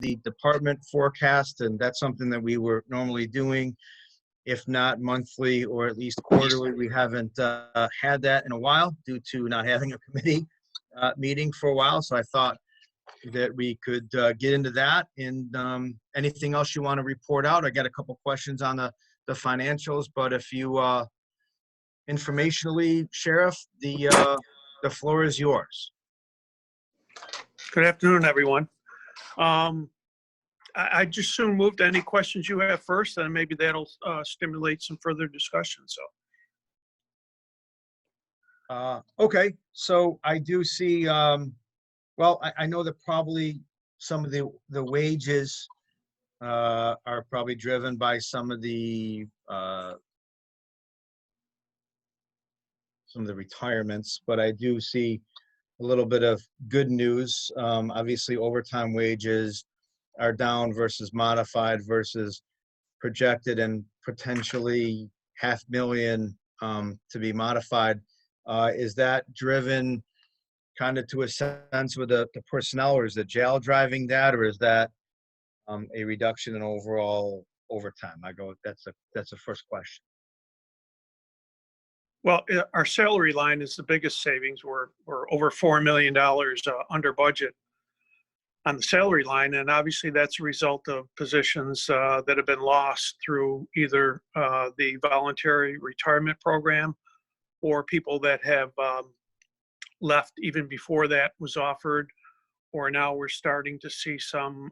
the department forecast, and that's something that we were normally doing, if not monthly or at least quarterly. We haven't had that in a while due to not having a committee meeting for a while. So I thought that we could get into that. And anything else you want to report out? I got a couple questions on the financials, but if you informationally, Sheriff, the floor is yours. Good afternoon, everyone. I just soon move to any questions you have first, and maybe that'll stimulate some further discussion. So, okay, so I do see. Well, I know that probably some of the wages are probably driven by some of the retirements, but I do see a little bit of good news. Obviously, overtime wages are down versus modified versus projected, and potentially $500,000 to be modified. Is that driven kind of to a sense with the personnel, or is the jail driving that, or is that a reduction in overall overtime? That's the first question. well, our salary line is the biggest savings. We're over $4 million under budget on the salary line, and obviously that's a result of positions that have been lost through either the voluntary retirement program or people that have left even before that was offered, or now we're starting to see some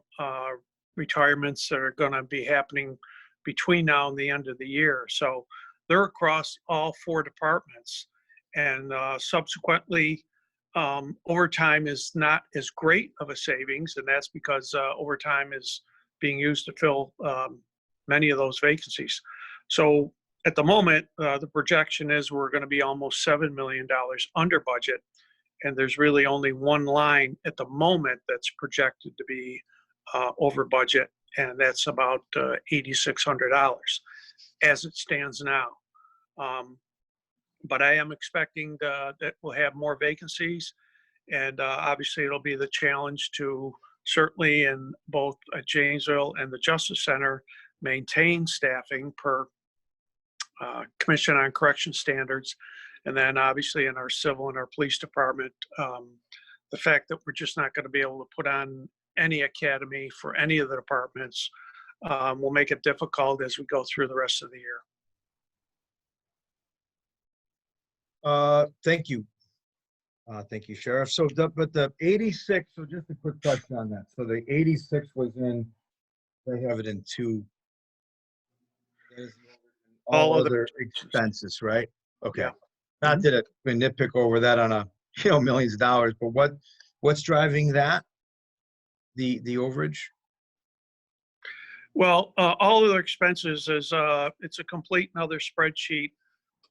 retirements that are going to be happening between now and the end of the year. So they're across all 4 departments, and subsequently overtime is not as great of a savings, and that's because overtime is being used to fill many of those vacancies. So at the moment, the projection is we're going to be almost $7 million under budget, and there's really only one line at the moment that's projected to be over budget, and that's about $8,600 as it stands now. But I am expecting that we'll have more vacancies, and obviously it'll be the challenge to certainly in both Janesville and the Justice Center maintain staffing per Commission on Correction standards. And then obviously in our civil and our police department, the fact that we're just not going to be able to put on any academy for any of the departments will make it difficult as we go through the rest of the year. Thank you. Thank you, Sheriff. So, but the 86, so just a quick question on that. So the 86 was in, they have it in 2. All other expenses, right? Okay. Yeah. Not that I nitpick over that on a, millions of dollars, but what's driving that? The overage? Well, all other expenses is it's a complete another spreadsheet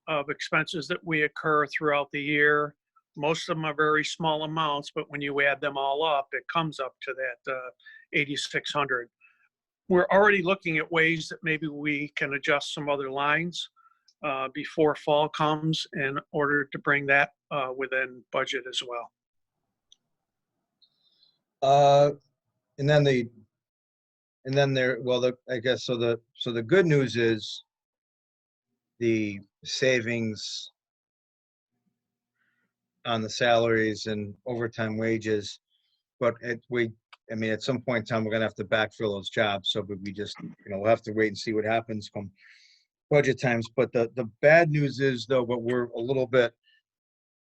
of expenses that we occur throughout the year. Most of them are very small amounts, but when you add them all up, it comes up to that 8,600. We're already looking at ways that maybe we can adjust some other lines before fall comes in order to bring that within budget as well. And then I guess so the good news is the savings on the salaries and overtime wages, but at some point in time we're gonna have to backfill those jobs. So we just we'll have to wait and see what happens come budget times. But the bad news is though, but we're a little bit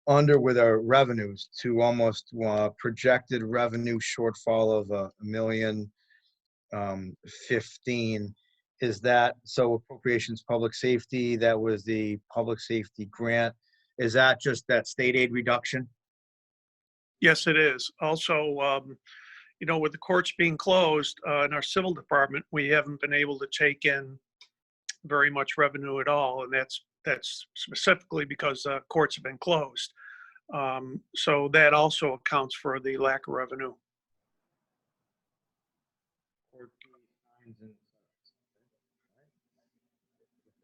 under with our revenues to almost projected revenue shortfall of $1,015,000. Is that so? Appropriations, public safety. That was the public safety grant. Is that just that state aid reduction? Yes, it is. Also, with the courts being closed in our civil department, we haven't been able to take in very much revenue at all, and that's specifically because courts have been closed. So that also accounts for the lack of revenue.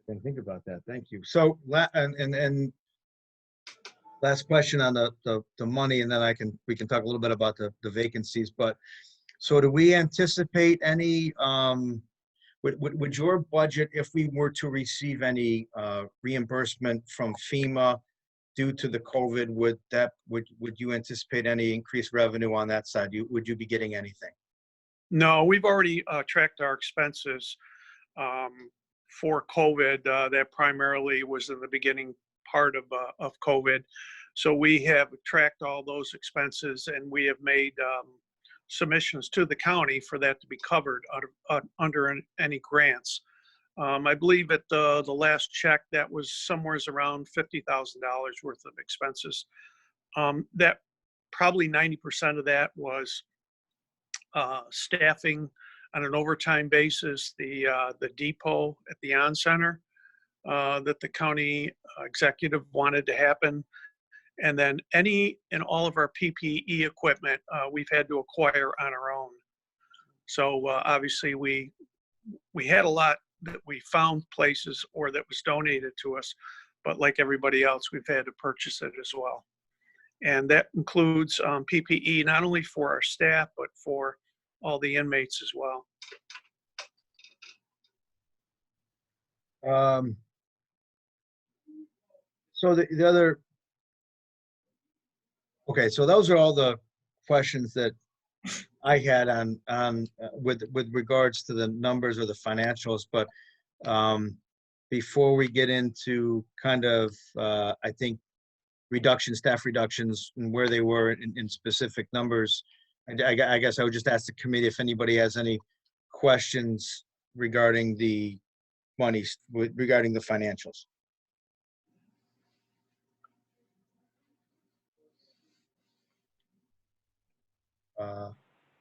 I didn't think about that. Thank you. So, and last question on the money, and then we can talk a little bit about the vacancies. But So do we anticipate any, would your budget, if we were to receive any reimbursement from FEMA due to the COVID, would you anticipate any increased revenue on that side? Would you be getting anything? No, we've already tracked our expenses for COVID. That primarily was in the beginning part of COVID. So we have tracked all those expenses, and we have made submissions to the county for that to be covered under any grants. I believe at the last check that was somewhere around $50,000 worth of expenses. That probably 90% of that was staffing on an overtime basis, the depot at the on center that the county executive wanted to happen. And then any and all of our PPE equipment we've had to acquire on our own. So obviously we had a lot that we found places or that was donated to us, but like everybody else, we've had to purchase it as well. And that includes PPE, not only for our staff, but for all the inmates as well. So the other, okay, so those are all the questions that I had on with regards to the numbers or the financials, but before we get into kind of, I think, staff reductions and where they were in specific numbers, I guess I would just ask the committee if anybody has any questions regarding the monies, regarding the financials.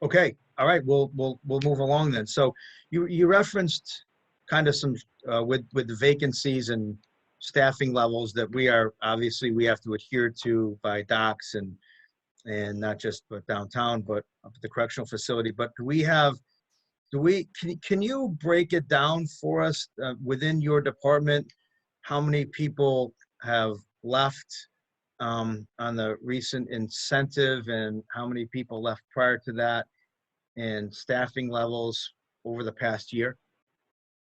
Okay, all right, we'll move along then. So you referenced kind of some with the vacancies and staffing levels that we have to adhere to by docks and not just but downtown, but up at the correctional facility. But can you break it down for us within your department? How many people have left on the recent incentive, and how many people left prior to that, and staffing levels over the past year?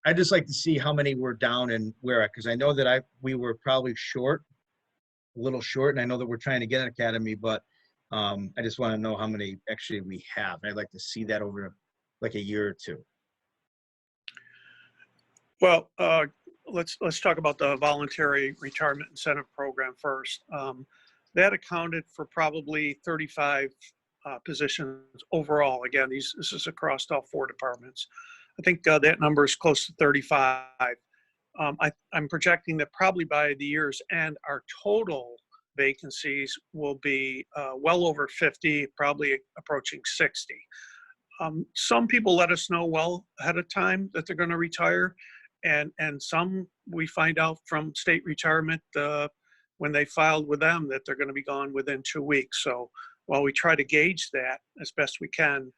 I'd just like to see how many we're down and where at, because I know that we were probably a little short, and I know that we're trying to get an academy, but I just want to know how many actually we have. I'd like to see that over like a year or two. Well, let's talk about the voluntary retirement incentive program first. That accounted for probably 35 positions overall. Again, this is across all 4 departments. I think that number is close to 35. I'm projecting that probably by the year's end, our total vacancies will be well over 50, probably approaching 60. Some people let us know well ahead of time that they're going to retire, and some we find out from state retirement when they filed with them that they're going to be gone within 2 weeks. So while we try to gauge that as best we can,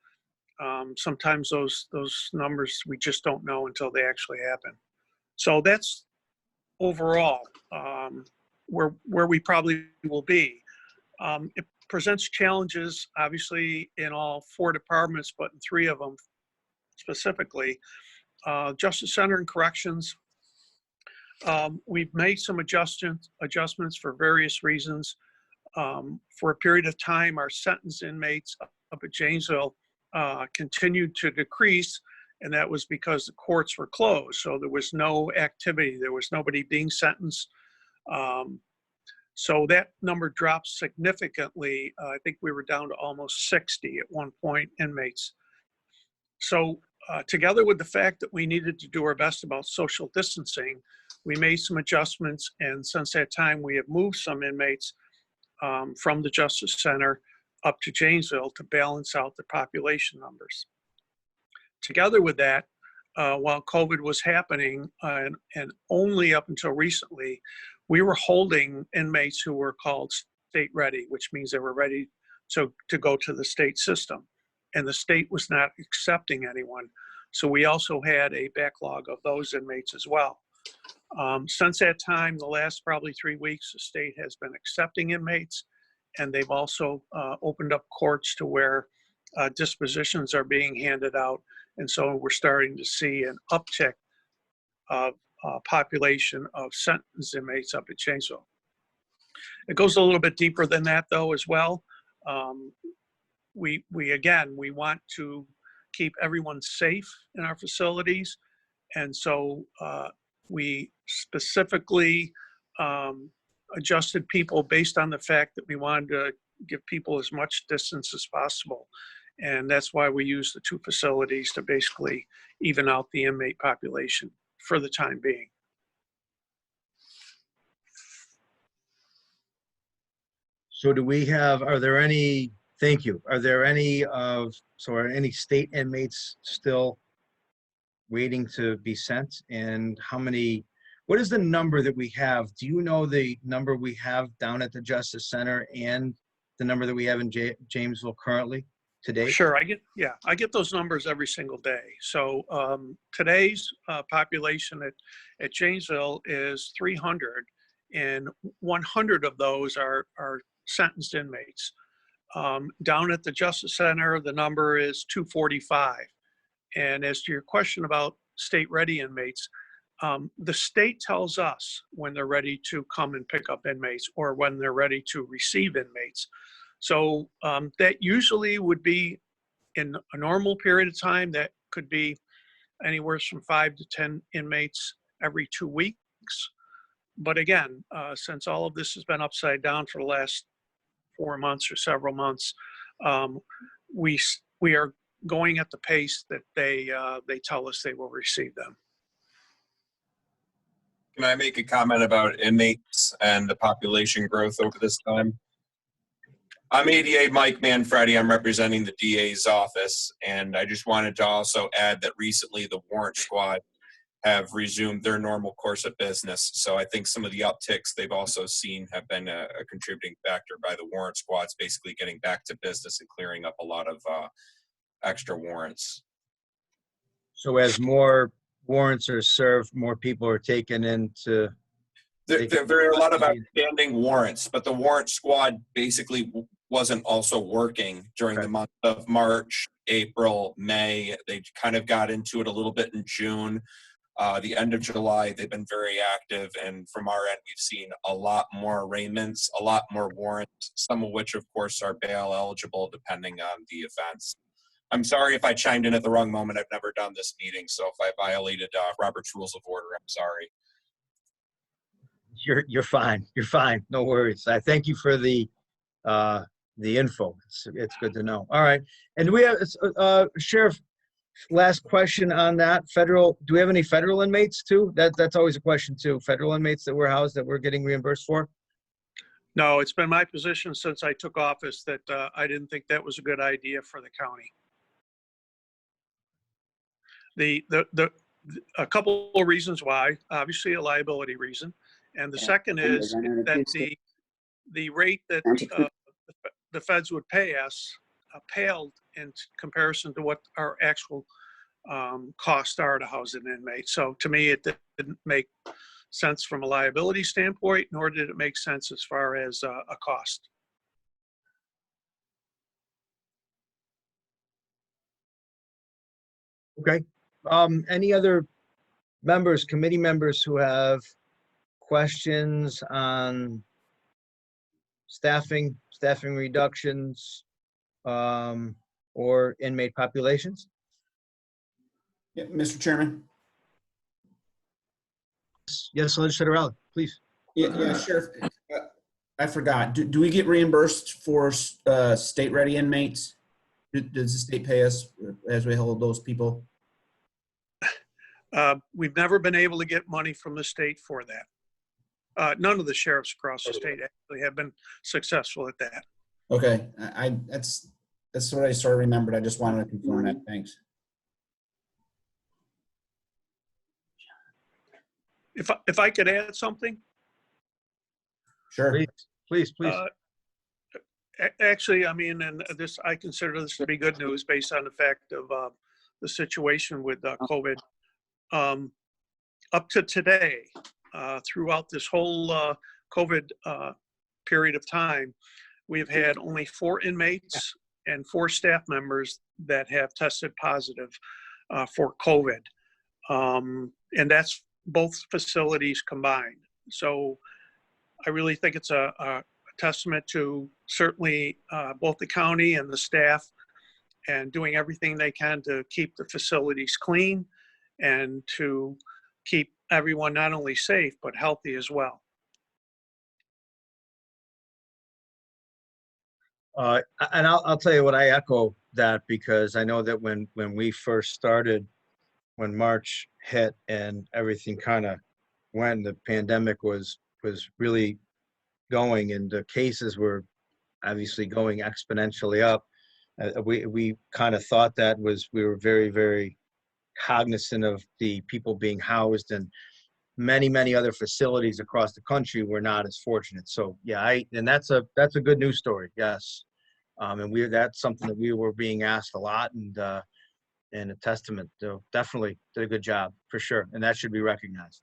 sometimes those numbers we just don't know until they actually happen. So that's overall where we probably will be. It presents challenges, obviously, in all 4 departments, but in 3 of them specifically. Justice Center and Corrections, we've made some adjustments for various reasons. For a period of time, our sentenced inmates up at Janesville continued to decrease, and that was because the courts were closed. So there was no activity. There was nobody being sentenced. So that number dropped significantly. I think we were down to almost 60 at one point, inmates. So together with the fact that we needed to do our best about social distancing, we made some adjustments. And since that time, we have moved some inmates from the Justice Center up to Janesville to balance out the population numbers. Together with that, while COVID was happening, and only up until recently, we were holding inmates who were called state ready, which means they were ready to go to the state system. And the state was not accepting anyone. So we also had a backlog of those inmates as well. Since that time, the last probably 3 weeks, the state has been accepting inmates, and they've also opened up courts to where dispositions are being handed out. And so we're starting to see an uptick of population of sentenced inmates up at Chainsville. It goes a little bit deeper than that, though, as well. We want to keep everyone safe in our facilities. And so we specifically adjusted people based on the fact that we wanted to give people as much distance as possible. And that's why we use the 2 facilities to basically even out the inmate population for the time being. So do we have, are there any, thank you, are there any are any state inmates still waiting to be sent? And how many, what is the number that we have? Do you know the number we have down at the Justice Center and the number that we have in Jamesville currently today? Sure, I get those numbers every single day. So today's population at Janesville is 300, and 100 of those are sentenced inmates. Down at the Justice Center, the number is 245. And as to your question about state-ready inmates, the state tells us when they're ready to come and pick up inmates or when they're ready to receive inmates. So that usually would be in a normal period of time. That could be anywhere from 5 to 10 inmates every 2 weeks. But again, since all of this has been upside down for the last 4 months or several months, we are going at the pace that they tell us they will receive them. Can I make a comment about inmates and the population growth over this time? I'm ADA Mike Manfredi. I'm representing the DA's office, and I just wanted to also add that recently the warrant squad have resumed their normal course of business. So I think some of the upticks they've also seen have been a contributing factor by the warrant squads basically getting back to business and clearing up a lot of extra warrants. So as more warrants are served, more people are taken into. There are a lot of outstanding warrants, but the warrant squad basically wasn't also working during the month of March, April, May. They kind of got into it a little bit in June. The end of July, they've been very active, and from our end, we've seen a lot more arraignments, a lot more warrants, some of which, of course, are bail eligible depending on the offense. I'm sorry if I chimed in at the wrong moment. I've never done this meeting, so if I violated Robert's Rules of Order, I'm sorry. You're fine. You're fine. No worries. I thank you for the info. It's good to know. All right, and we have Sheriff. Last question on that. Federal, do we have any federal inmates too? That's always a question too. Federal inmates that were housed that we're getting reimbursed for? No, it's been my position since I took office that I didn't think that was a good idea for the county. A couple of reasons why. Obviously, a liability reason, and the second is that the rate that the feds would pay us paled in comparison to what our actual costs are to house an inmate. So to me, it didn't make sense from a liability standpoint, nor did it make sense as far as a cost. Okay. Any other members, committee members who have questions on staffing reductions, or inmate populations? Yeah, Mr. Chairman. Yes, Legislator Rowley, please. Yeah, Sheriff. I forgot. Do we get reimbursed for state-ready inmates? Does the state pay us as we hold those people? We've never been able to get money from the state for that. None of the sheriffs across the state actually have been successful at that. Okay, that's what I sort of remembered. I just wanted to confirm that. Thanks. If I could add something. Sure. Please. Actually, I mean, and this, I consider this to be good news based on the fact of the situation with COVID. Up to today, throughout this whole COVID period of time, we've had only 4 inmates and 4 staff members that have tested positive for COVID. And that's both facilities combined. So I really think it's a testament to certainly both the county and the staff, and doing everything they can to keep the facilities clean and to keep everyone not only safe, but healthy as well. And I'll tell you what, I echo that, because I know that when we first started, when March hit and everything kind of went, the pandemic was really going, and the cases were obviously going exponentially up. We kind of thought that we were very, very cognizant of the people being housed, and many other facilities across the country were not as fortunate. So yeah, and that's a good news story. Yes. And that's something that we were being asked a lot, and a testament. So definitely did a good job for sure. And that should be recognized.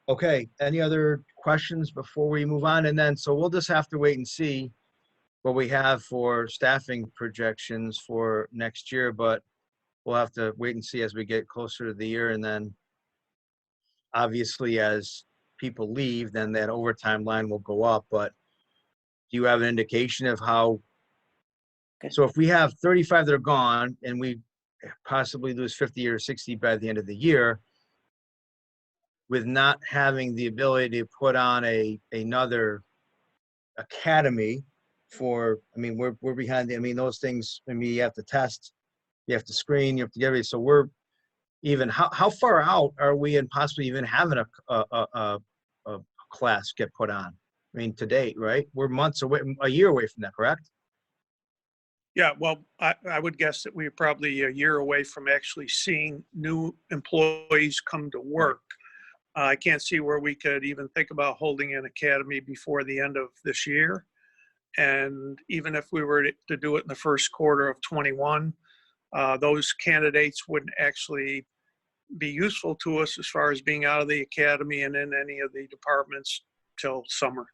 Okay. Any other questions before we move on? And then, so we'll just have to wait and see what we have for staffing projections for next year, but we'll have to wait and see as we get closer to the year. And then obviously as people leave, then that overtime line will go up. But do you have an indication of how? So if we have 35 that are gone and we possibly lose 50 or 60 by the end of the year, with not having the ability to put on another academy for, I mean, we're behind. I mean, those things, I mean, you have to test, you have to screen, you have to get ready. So we're even, how far out are we in possibly even having a class get put on? I mean, to date, right? We're months away, a year away from that, correct? Yeah, well, I would guess that we're probably a year away from actually seeing new employees come to work. I can't see where we could even think about holding an academy before the end of this year. And even if we were to do it in the first quarter of 21, those candidates wouldn't actually be useful to us as far as being out of the academy and in any of the departments till summer.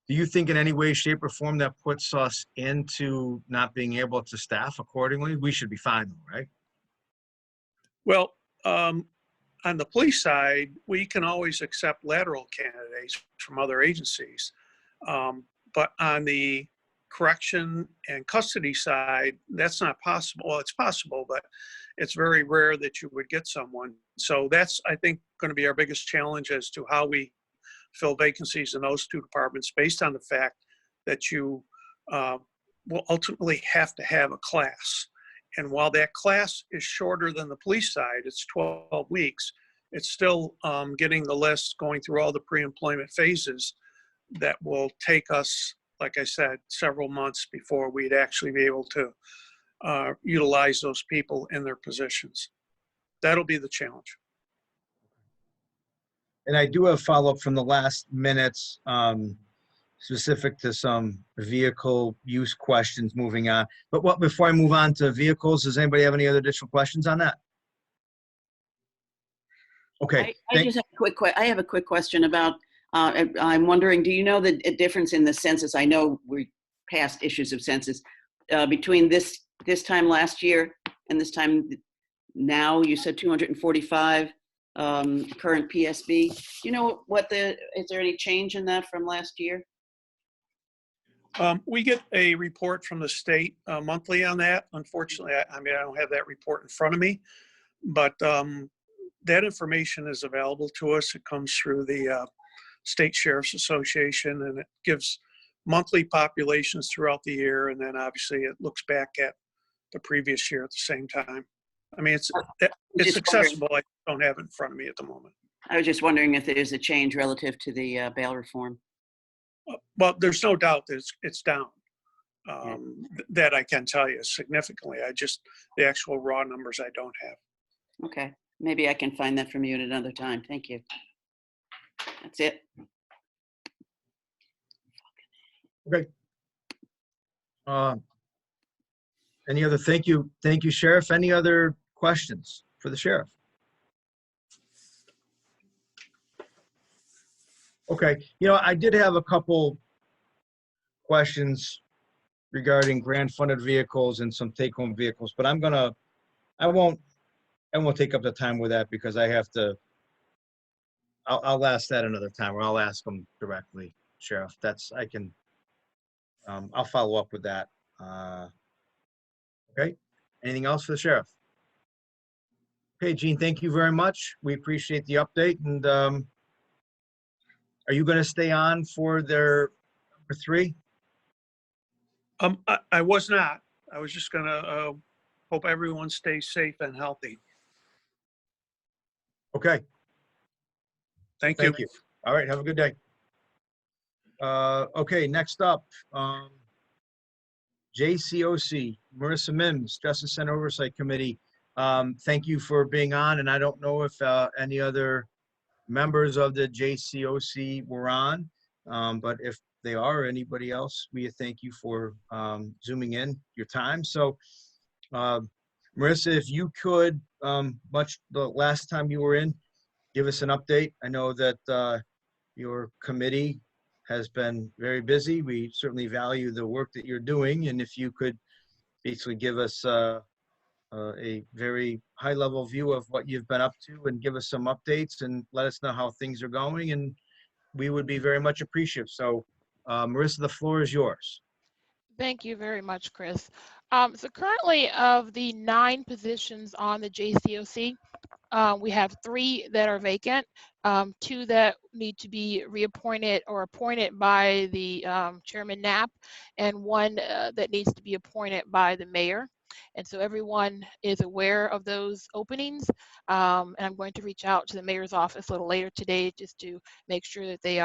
Do you think in any way, shape, or form that puts us into not being able to staff accordingly? We should be fine, right? Well, on the police side, we can always accept lateral candidates from other agencies. But on the correction and custody side, that's not possible. Well, it's possible, but it's very rare that you would get someone. So that's, I think, going to be our biggest challenge as to how we fill vacancies in those 2 departments, based on the fact that you will ultimately have to have a class. And while that class is shorter than the police side, it's 12 weeks, it's still getting the list, going through all the pre-employment phases that will take us, like I said, several months before we'd actually be able to utilize those people in their positions. That'll be the challenge. And I do have follow-up from the last minutes, specific to some vehicle use questions moving on. But before I move on to vehicles, does anybody have any other additional questions on that? Okay. I just have I have a quick question about, I'm wondering, do you know the difference in the census? I know we passed issues of census between this time last year and this time now. You said 245 current PSB. Do you know is there any change in that from last year? We get a report from the state monthly on that. Unfortunately, I mean, I don't have that report in front of me, but that information is available to us. It comes through the State Sheriff's Association, and it gives monthly populations throughout the year. And then obviously it looks back at the previous year at the same time. I mean, it's accessible. I don't have it in front of me at the moment. I was just wondering if there's a change relative to the bail reform. Well, there's no doubt that it's down. That I can tell you significantly. The actual raw numbers I don't have. Okay. Maybe I can find that from you at another time. Thank you. That's it. Okay. Any other, thank you, Sheriff. Any other questions for the Sheriff? Okay, I did have a couple questions regarding grant funded vehicles and some take home vehicles, but I won't take up the time with that because I have to, I'll ask that another time, or I'll ask them directly, Sheriff. I'll follow up with that. Okay. Anything else for the Sheriff? Okay, Gene, thank you very much. We appreciate the update. And are you going to stay on for their number 3? I was not. I was just gonna hope everyone stays safe and healthy. Okay, Thank you. thank you. All right, have a good day. Okay, next up, JCOC, Marissa Mims, Justice Center Oversight Committee. Thank you for being on, and I don't know if any other members of the JCOC were on, but if they are, or anybody else, we thank you for zooming in your time. So, Marissa, if you could, much the last time you were in, give us an update. I know that your committee has been very busy. We certainly value the work that you're doing, and if you could basically give us a very high-level view of what you've been up to and give us some updates and let us know how things are going, and we would be very much appreciative. So, Marissa, the floor is yours. Thank you very much, Chris. So currently, of the 9 positions on the JCOC, we have 3 that are vacant, 2 that need to be reappointed or appointed by the Chairman Knapp, and 1 that needs to be appointed by the mayor. And so everyone is aware of those openings. And I'm going to reach out to the mayor's office a little later today just to make sure that they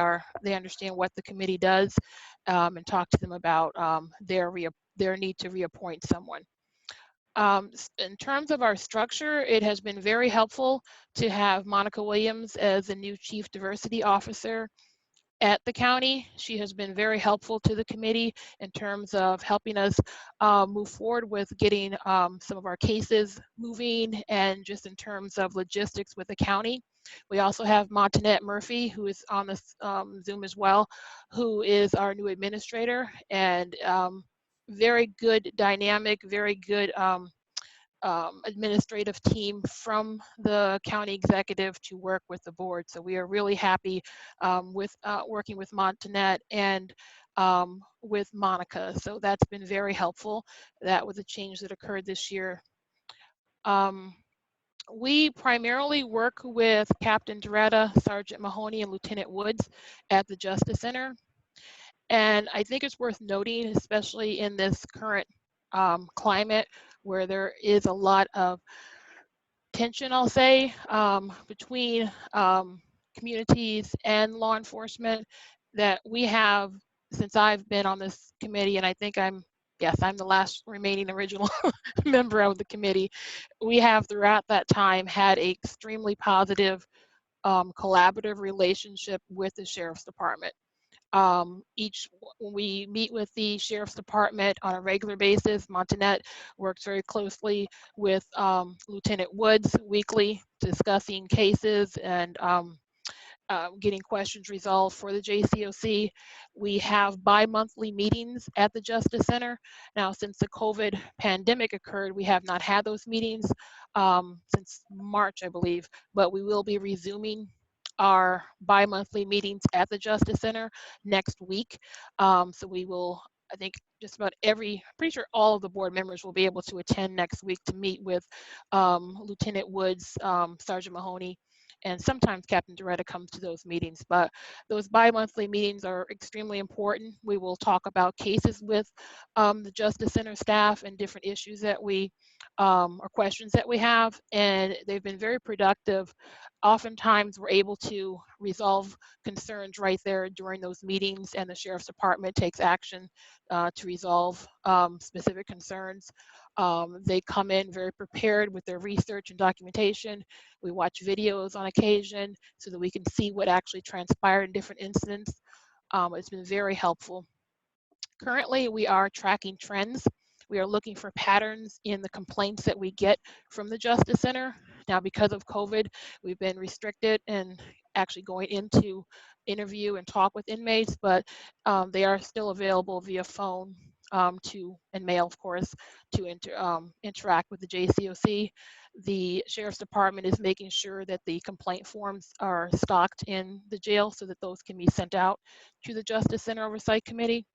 understand what the committee does, and talk to them about their need to reappoint someone. In terms of our structure, it has been very helpful to have Monica Williams as the new Chief Diversity Officer at the county. She has been very helpful to the committee in terms of helping us move forward with getting some of our cases moving, and just in terms of logistics with the county. We also have Montanette Murphy, who is on this Zoom as well, who is our new administrator, and very good dynamic, very good administrative team from the county executive to work with the board. So we are really happy with working with Montanette and with Monica. So that's been very helpful. That was a change that occurred this year. We primarily work with Captain Doretta, Sergeant Mahoney, and Lieutenant Woods at the Justice Center. And I think it's worth noting, especially in this current climate where there is a lot of tension, I'll say, between communities and law enforcement, that we have, since I've been on this committee, and I think I'm the last remaining original member of the committee, we have throughout that time had an extremely positive collaborative relationship with the Sheriff's Department. When we meet with the Sheriff's Department on a regular basis, Montanette works very closely with Lieutenant Woods weekly, discussing cases and getting questions resolved for the JCOC. We have bi-monthly meetings at the Justice Center. Now, since the COVID pandemic occurred, we have not had those meetings since March, I believe, but we will be resuming our bi-monthly meetings at the Justice Center next week. So we will, I think, just about pretty sure all of the board members will be able to attend next week to meet with Lieutenant Woods, Sergeant Mahoney, and sometimes Captain Doretta comes to those meetings. But those bi-monthly meetings are extremely important. We will talk about cases with the Justice Center staff and different issues that or questions that we have, and they've been very productive. Oftentimes we're able to resolve concerns right there during those meetings, and the Sheriff's Department takes action to resolve specific concerns. They come in very prepared with their research and documentation. We watch videos on occasion so that we can see what actually transpired in different incidents. It's been very helpful. Currently, we are tracking trends. We are looking for patterns in the complaints that we get from the Justice Center. Now, because of COVID, we've been restricted in actually going into interview and talk with inmates, but they are still available via phone and mail, of course, to interact with the JCOC. The Sheriff's Department is making sure that the complaint forms are stocked in the jail so that those can be sent out to the Justice Center Oversight Committee.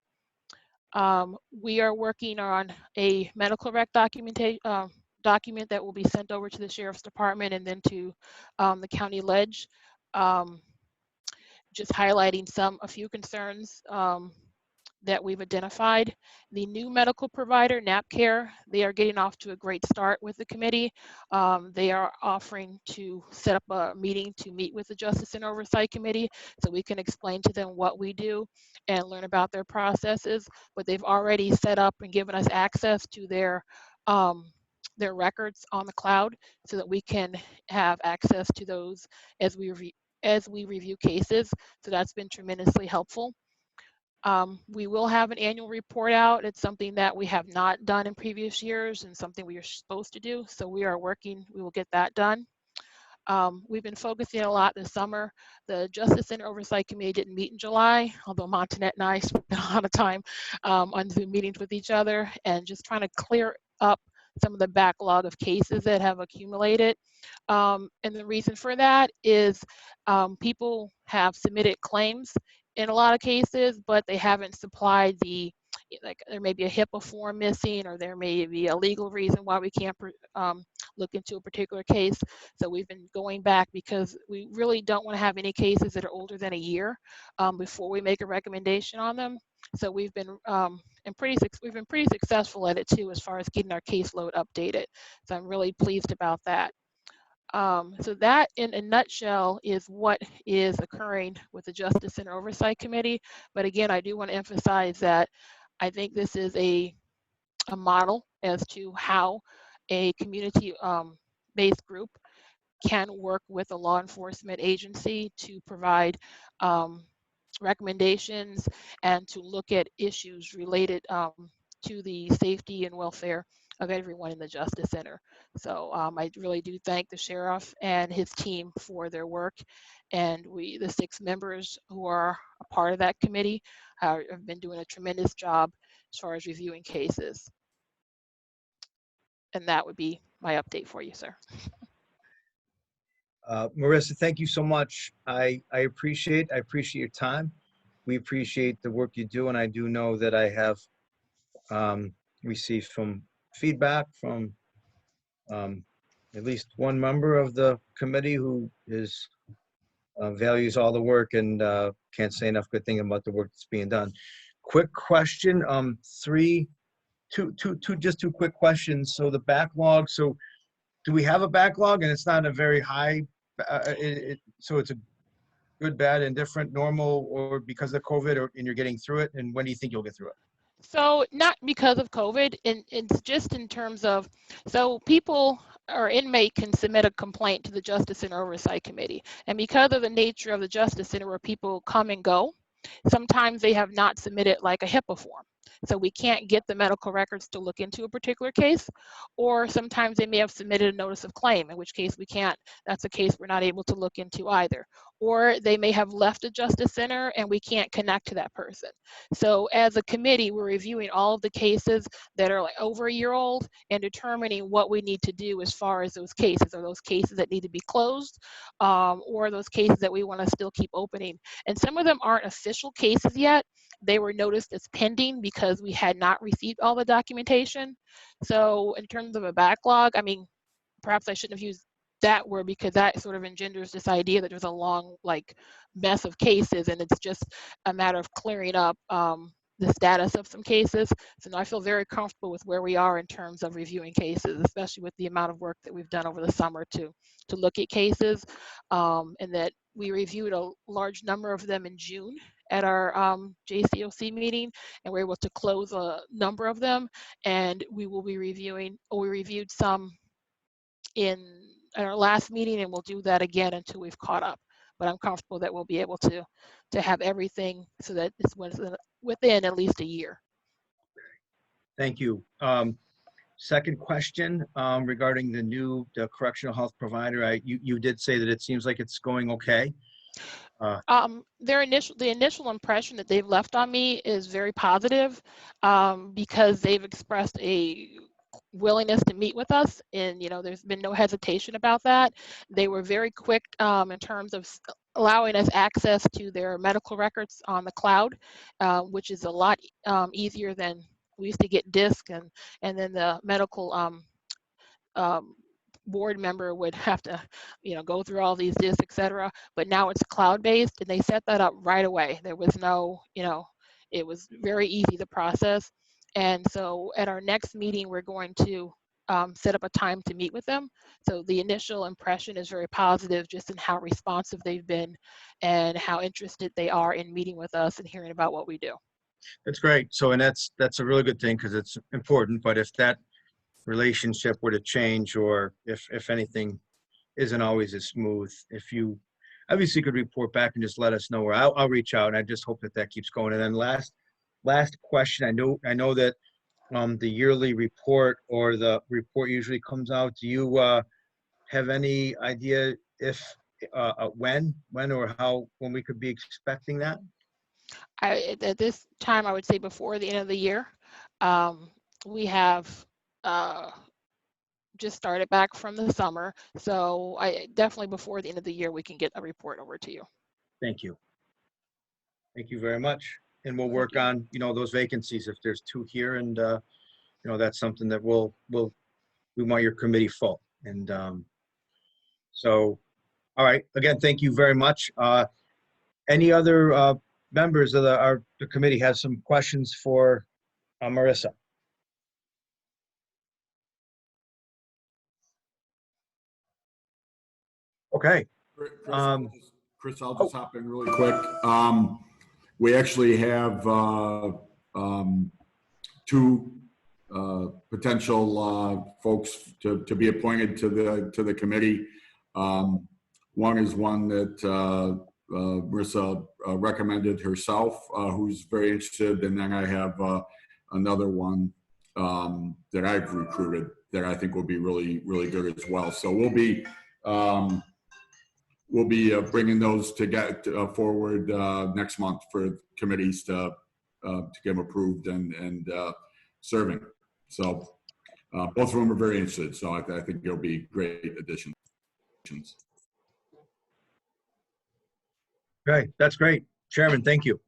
We are working on a medical rec document that will be sent over to the Sheriff's Department and then to the County Ledge, just highlighting a few concerns that we've identified. The new medical provider, NapCare, they are getting off to a great start with the committee. They are offering to set up a meeting to meet with the Justice and Oversight Committee so we can explain to them what we do and learn about their processes. But they've already set up and given us access to their records on the cloud so that we can have access to those as we review cases. So that's been tremendously helpful. We will have an annual report out. It's something that we have not done in previous years and something we are supposed to do. So we will get that done. We've been focusing a lot this summer. The Justice Center Oversight Committee didn't meet in July, although Montanette and I spent a lot of time on Zoom meetings with each other and just trying to clear up some of the backlog of cases that have accumulated. And the reason for that is people have submitted claims in a lot of cases, but they haven't supplied like there may be a HIPAA form missing, or there may be a legal reason why we can't look into a particular case. So we've been going back because we really don't want to have any cases that are older than a year before we make a recommendation on them. So we've been pretty successful at it too, as far as getting our caseload updated. So I'm really pleased about that. So that, in a nutshell, is what is occurring with the Justice Center Oversight Committee. But again, I do want to emphasize that I think this is a model as to how a community-based group can work with a law enforcement agency to provide recommendations and to look at issues related to the safety and welfare of everyone in the Justice Center. So I really do thank the sheriff and his team for their work. And the 6 members who are a part of that committee have been doing a tremendous job as far as reviewing cases. And that would be my update for you, sir. Marissa, thank you so much. I appreciate your time. We appreciate the work you do, and I do know that I have received some feedback from at least one member of the committee who values all the work and can't say enough good thing about the work that's being done. Quick question, just two quick questions. So the backlog, so do we have a backlog, and it's not a very high, so it's a good, bad, indifferent, normal, or because of COVID, and you're getting through it? And when do you think you'll get through it? So not because of COVID, and it's just in terms of, so people or inmate can submit a complaint to the Justice and Oversight Committee. And because of the nature of the Justice Center where people come and go, sometimes they have not submitted like a HIPAA form. So we can't get the medical records to look into a particular case, or sometimes they may have submitted a notice of claim, in which case we can't, that's a case we're not able to look into either. Or they may have left a Justice Center and we can't connect to that person. So as a committee, we're reviewing all of the cases that are like over a year old and determining what we need to do as far as those cases. Are those cases that need to be closed, or those cases that we want to still keep opening? And some of them aren't official cases yet. They were noticed as pending because we had not received all the documentation. So in terms of a backlog, I mean, perhaps I shouldn't have used that word, because that sort of engenders this idea that there's a long mess of cases, and it's just a matter of clearing up the status of some cases. So now I feel very comfortable with where we are in terms of reviewing cases, especially with the amount of work that we've done over the summer to look at cases, and that we reviewed a large number of them in June at our JCOC meeting, and we're able to close a number of them, and we will be reviewing, or we reviewed some in our last meeting, and we'll do that again until we've caught up. But I'm comfortable that we'll be able to have everything so that it's within at least a year. Thank you. Second question regarding the correctional health provider. You did say that it seems like it's going okay. The initial impression that they've left on me is very positive, because they've expressed a willingness to meet with us, and there's been no hesitation about that. They were very quick in terms of allowing us access to their medical records on the cloud, which is a lot easier than we used to get disc, and then the medical board member would have to go through all these discs, etc. But now it's cloud-based, and they set that up right away. There was no, it was very easy to process. And so at our next meeting, we're going to set up a time to meet with them. So the initial impression is very positive, just in how responsive they've been and how interested they are in meeting with us and hearing about what we do. That's great. So, and that's a really good thing, because it's important. But if that relationship were to change, or if anything isn't always as smooth, if you obviously could report back and just let us know, or I'll reach out, and I just hope that keeps going. And then last question. I know that the yearly report, or the report, usually comes out. Do you have any idea if when or how, when we could be expecting that? At this time, I would say before the end of the year. We have just started back from the summer, so definitely before the end of the year we can get a report over to you. Thank you. Thank you very much. And we'll work on those vacancies, if there's 2 here, and that's something that we want your committee full. And so, all right, again, thank you very much. Any other members of the committee have some questions for Marissa? Okay. Chris, I'll just hop in really quick. We actually have 2 potential folks to be appointed to the committee. One is one that Marissa recommended herself, who's very interested, and then I have another one that I've recruited that I think will be really, really good as well. So we'll be bringing those to get forward next month for committees to get them approved and serving. So both of them are very interested. So I think they'll be great additions. Okay, that's great. Chairman, thank you.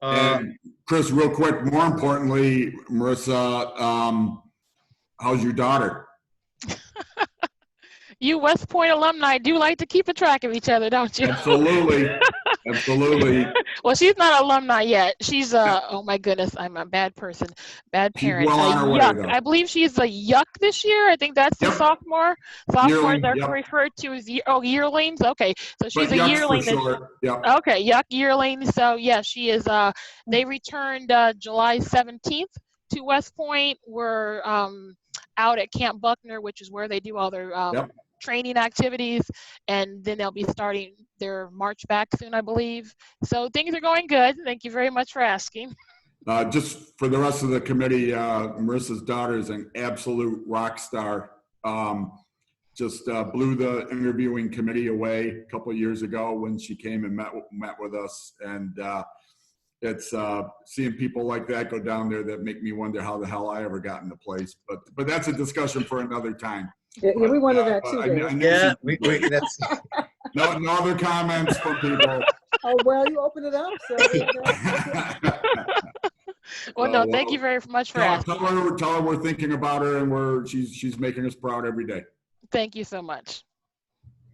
And Chris, real quick, more importantly, Marissa, how's your daughter? You West Point alumni do like to keep a track of each other, don't you? Absolutely. Absolutely. Well, she's not an alumni yet. She's oh my goodness, I'm a bad person, bad parent. She's well on her way, Yuck. though. I believe she's a yuck this year. I think that's the Yep. sophomore. Sophomores Yearling, are yep. referred to as yearlings. Okay, so she's But a yucks yearling. for short. Yep. Okay, yuck yearling. So yeah, she is. They returned July 17th to West Point. We're out at Camp Buckner, which is where they do all their Yep. training activities, and then they'll be starting their march back soon, I believe. So things are going good. Thank you very much for asking. Just for the rest of the committee, Marissa's daughter is an absolute rock star. Just blew the interviewing committee away a couple of years ago when she came and met with us. And it's seeing people like that go down there that make me wonder how the hell I ever got in the place. But that's a discussion for another time. Yeah, we wanted that too, David. Yeah, that's No other comments from people. Oh, well, you opened it up, so. Well, no, thank you very much for asking. Tell her we're thinking about her, and she's making us proud every day. Thank you so much.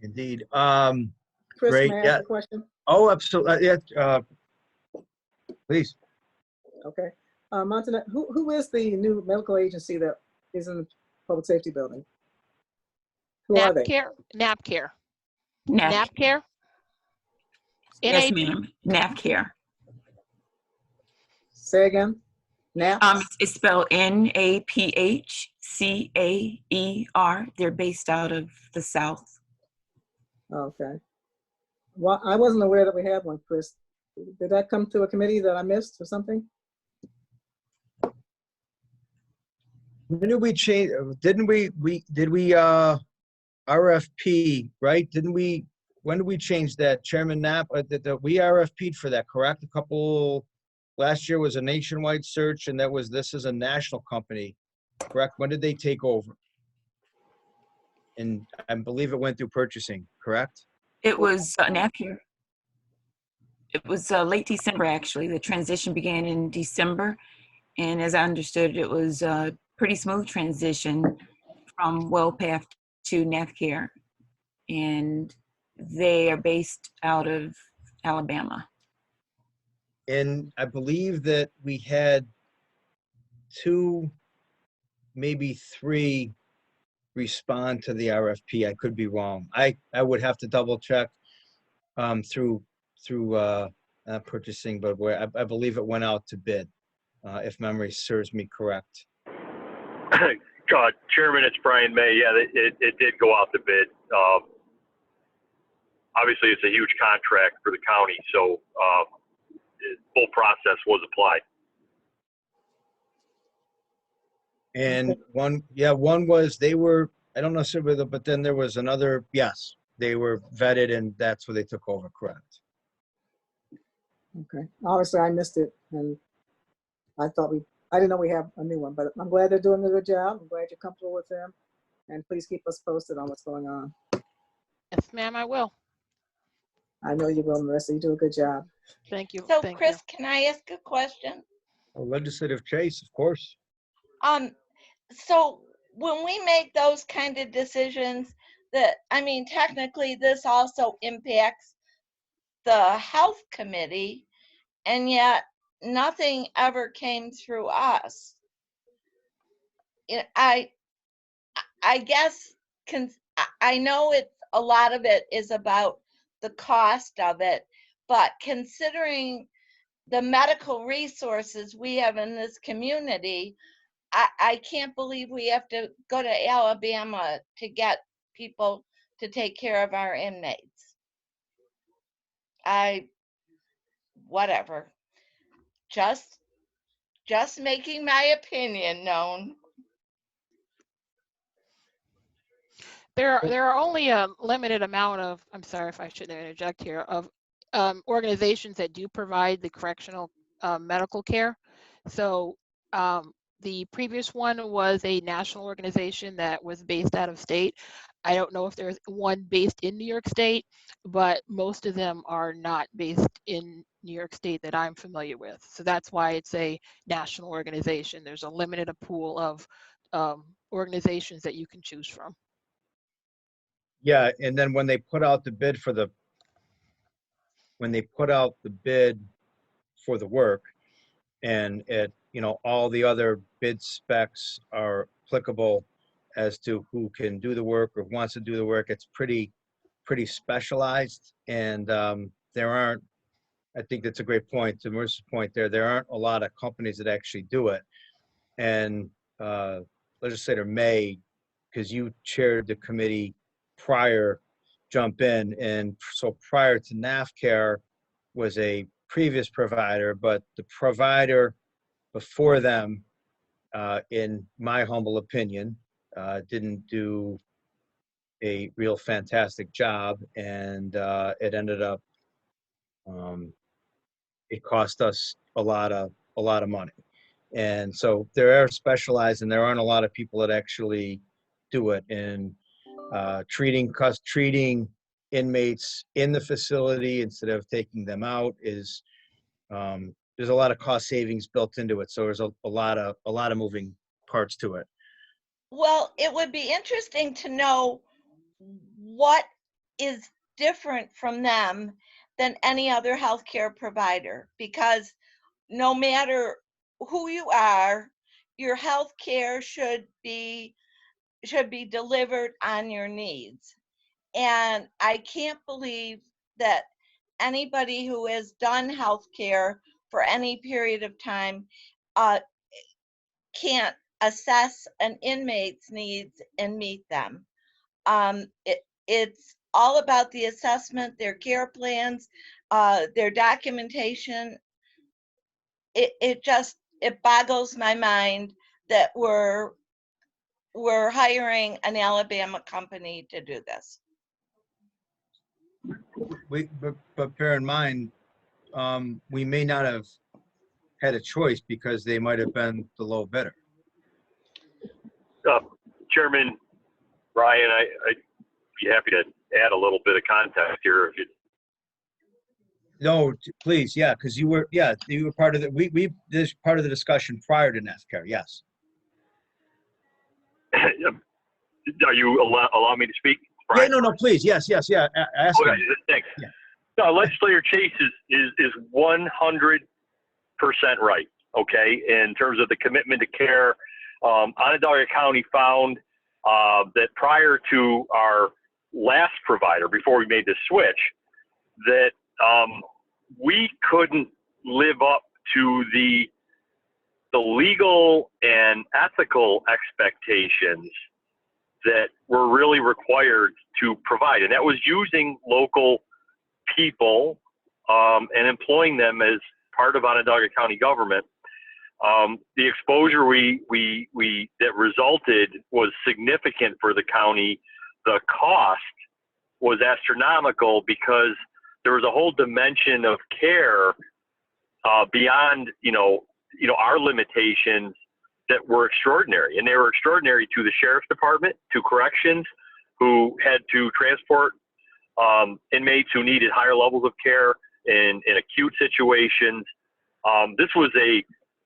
indeed. Chris, Great, may I yeah. ask a question? Oh, absolutely. Yeah, please. Okay. Montanet, who is the new medical agency that is in the public safety building? Who are they? NAPCare. NAP. NAPCare. Yes, NAP. ma'am. NAPCare. Say again. NAP? It's spelled NAPHCAER. They're based out of the South. Okay. Well, I wasn't aware that we had one, Chris. Did that come to a committee that I missed or something? When did we change? Did we RFP, right? Didn't we when did we change that? Chairman Knapp, that we RFP'd for that, correct? Last year was a nationwide search, and this is a national company, correct? When did they take over? And I believe it went through purchasing, correct? It was NAPCAR. It was late December, actually. The transition began in December. And as I understood, it was a pretty smooth transition from WellPath to NAPCAR. And they are based out of Alabama. And I believe that we had 2, maybe 3 respond to the RFP. I could be wrong. I would have to double check through purchasing, but where I believe it went out to bid, if memory serves me correct. Chairman, it's Brian May. Yeah, it did go out to bid. Obviously, it's a huge contract for the county, so full process was applied. And one was, they were, I don't know, but then there was another, yes, they were vetted and that's where they took over, correct? Okay, obviously I missed it, and I didn't know we have a new one, but I'm glad they're doing a good job. I'm glad you're comfortable with them, and please keep us posted on what's going on. Yes, ma'am, I will. I know you will, Marissa. You do a good job. Thank you. So, Thank Chris, you. can I ask a question? Legislative Chase, of course. So when we make those kind of decisions, technically this also impacts the health committee, and yet nothing ever came through us. I guess I know a lot of it is about the cost of it, but considering the medical resources we have in this community, I can't believe we have to go to Alabama to get people to take care of our inmates. Whatever. Just making my opinion known. There are only a limited amount of, I'm sorry if I should interject here, of organizations that do provide the correctional medical care. So the previous one was a national organization that was based out of state. I don't know if there's one based in New York State, but most of them are not based in New York State that I'm familiar with. So that's why it's a national organization. There's a limited pool of organizations that you can choose from. Yeah, and then when they put out the bid for the work, and all the other bid specs are applicable as to who can do the work or wants to do the work, it's pretty specialized. And there aren't, I think that's a great point, to Marissa's point there aren't a lot of companies that actually do it. And Legislator May, because you chaired the committee prior, jump in. And so prior to NAFCAR was a previous provider, but the provider before them, in my humble opinion, didn't do a real fantastic job, and it ended up, it cost us a lot of money. And so there are specialized, and there aren't a lot of people that actually do it. And treating inmates in the facility instead of taking them out is, there's a lot of cost savings built into it. So there's a lot of moving parts to it. Well, it would be interesting to know what is different from them than any other healthcare provider, because no matter who you are, your healthcare should be delivered on your needs. And I can't believe that anybody who has done healthcare for any period of time can't assess an inmate's needs and meet them. It's all about the assessment, their care plans, their documentation. It boggles my mind that we're hiring an Alabama company to do this. but bear in mind, we may not have had a choice because they might have been the low bidder. Chairman Ryan, I'd be happy to add a little bit of context here. If you, No, please, yeah, because you were part of the, this part of the discussion prior to NAFCAR, yes. are you allow me to speak? Yeah, Brian? no, please, yes, yeah, ask Okay, him. thanks. Yeah. No, Legislator Chase is 100% right, okay, in terms of the commitment to care. Onondaga County found that prior to our last provider, before we made the switch, that we couldn't live up to the legal and ethical expectations that were really required to provide. And that was using local people and employing them as part of Onondaga County government. The exposure that resulted was significant for the county. The cost was astronomical because there was a whole dimension of care beyond, our limitations that were extraordinary. And they were extraordinary to the sheriff's department, to corrections, who had to transport inmates who needed higher levels of care in acute situations. This was a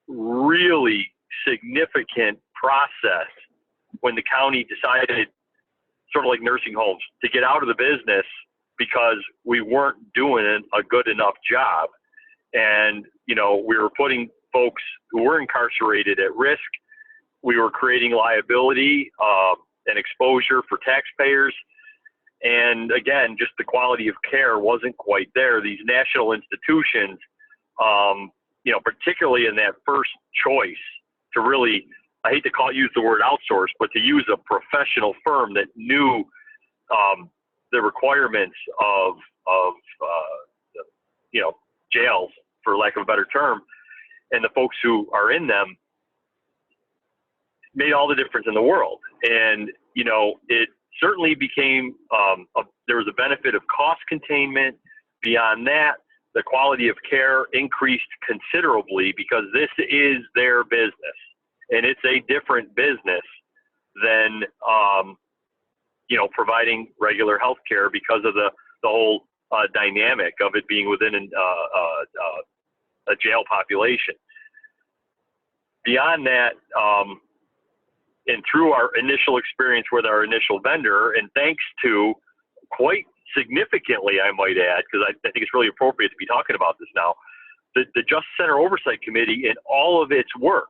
really significant process when the county decided, sort of like nursing homes, to get out of the business because we weren't doing a good enough job. And, we were putting folks who were incarcerated at risk. We were creating liability and exposure for taxpayers. And again, just the quality of care wasn't quite there. These national institutions, particularly in that first choice to really, I hate to use the word outsource, but to use a professional firm that knew the requirements of jails, for lack of a better term, and the folks who are in them, made all the difference in the world. And, it certainly became, there was a benefit of cost containment. Beyond that, the quality of care increased considerably because this is their business. And it's a different business than, providing regular health care because of the whole dynamic of it being within a jail population. Beyond that, and through our initial experience with our initial vendor, and thanks to quite significantly, I might add, because I think it's really appropriate to be talking about this now, the Justice Center Oversight Committee in all of its work,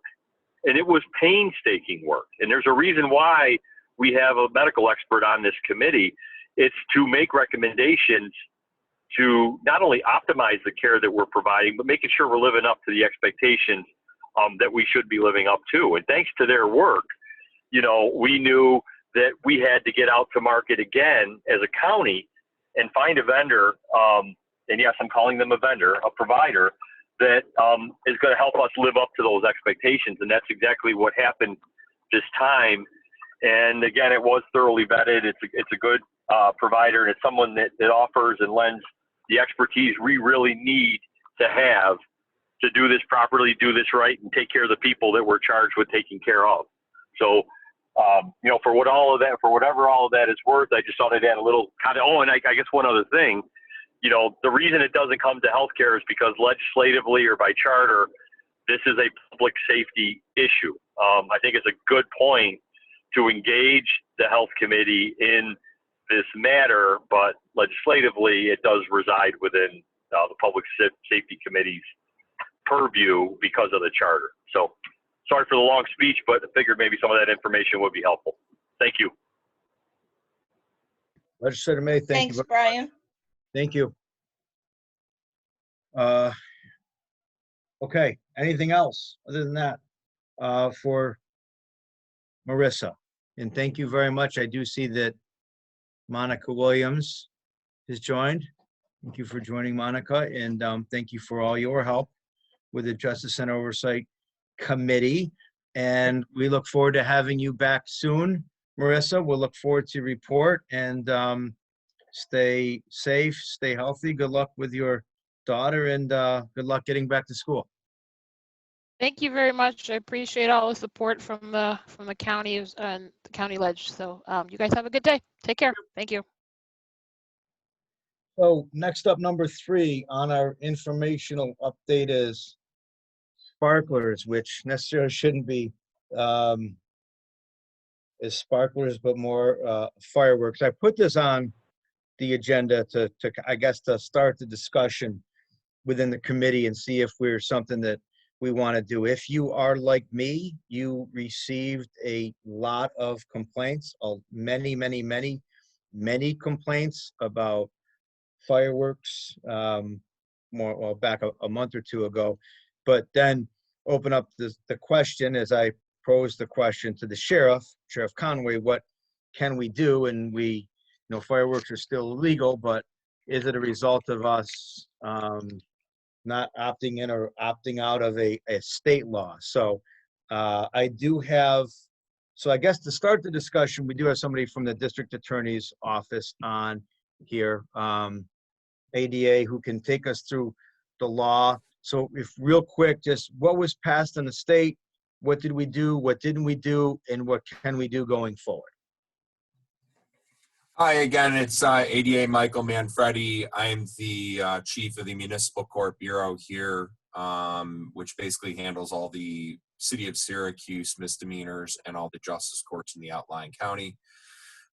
and it was painstaking work. And there's a reason why we have a medical expert on this committee. It's to make recommendations to not only optimize the care that we're providing, but making sure we're living up to the expectations that we should be living up to. And thanks to their work, we knew that we had to get out to market again as a county and find a vendor, and yes, I'm calling them a vendor, a provider, that is going to help us live up to those expectations. And that's exactly what happened this time. And again, it was thoroughly vetted. It's a good provider, and it's someone that offers and lends the expertise we really need to have to do this properly, do this right, and take care of the people that we're charged with taking care of. So, for whatever all of that is worth, I just thought I'd add a little kind of, and I guess one other thing, the reason it doesn't come to healthcare is because legislatively or by charter, this is a public safety issue. I think it's a good point to engage the health committee in this matter, but legislatively it does reside within the public safety committee's purview because of the charter. So sorry for the long speech, but I figured maybe some of that information would be helpful. Thank you. Legislator May, thank you. Thanks, Brian. Thank you. Okay, anything else other than that for Marissa? And thank you very much. I do see that Monica Williams has joined. Thank you for joining, Monica, and thank you for all your help with the Justice Center Oversight Committee. And we look forward to having you back soon, Marissa. We'll look forward to report and stay safe, stay healthy. Good luck with your daughter, and good luck getting back to school. Thank you very much. I appreciate all the support from the counties and the county ledge. So you guys have a good day. Take care. Thank you. So next up, number 3 on our informational update is sparklers, which necessarily shouldn't be is sparklers, but more fireworks. I put this on the agenda to I guess to start the discussion within the committee and see if we're something that we want to do. If you are like me, you received a lot of complaints, many complaints about fireworks back a month or two ago. But then open up the question as I posed the question to the Sheriff Conway, what can we do? And fireworks are still illegal, but is it a result of us not opting in or opting out of a state law? So I guess to start the discussion, we do have somebody from the district attorney's office on here, ADA, who can take us through the law. So if real quick, just what was passed in the state, what did we do, what didn't we do, and what can we do going forward? Hi again, it's ADA Michael Manfredi. I'm the chief of the Municipal Court Bureau here, which basically handles all the City of Syracuse misdemeanors and all the justice courts in the outlying county.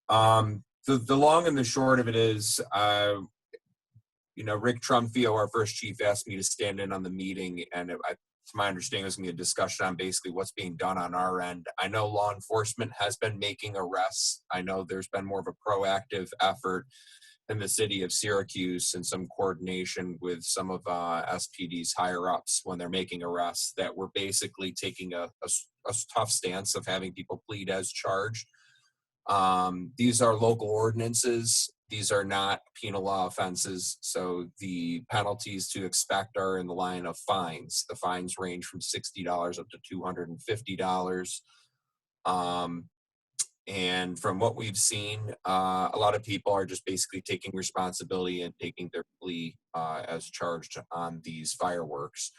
The long and the short of it is, Rick Trumfio, our first chief, asked me to stand in on the meeting, and to my understanding, there's going to be a discussion on basically what's being done on our end. I know law enforcement has been making arrests. I know there's been more of a proactive effort in the city of Syracuse and some coordination with some of SPD's higher ups when they're making arrests, that we're basically taking a tough stance of having people plead as charged. These are local ordinances. These are not penal law offenses, so the penalties to expect are in the line of fines. The fines range from $60 up to $250. And from what we've seen, a lot of people are just basically taking responsibility and taking their plea as charged on these fireworks.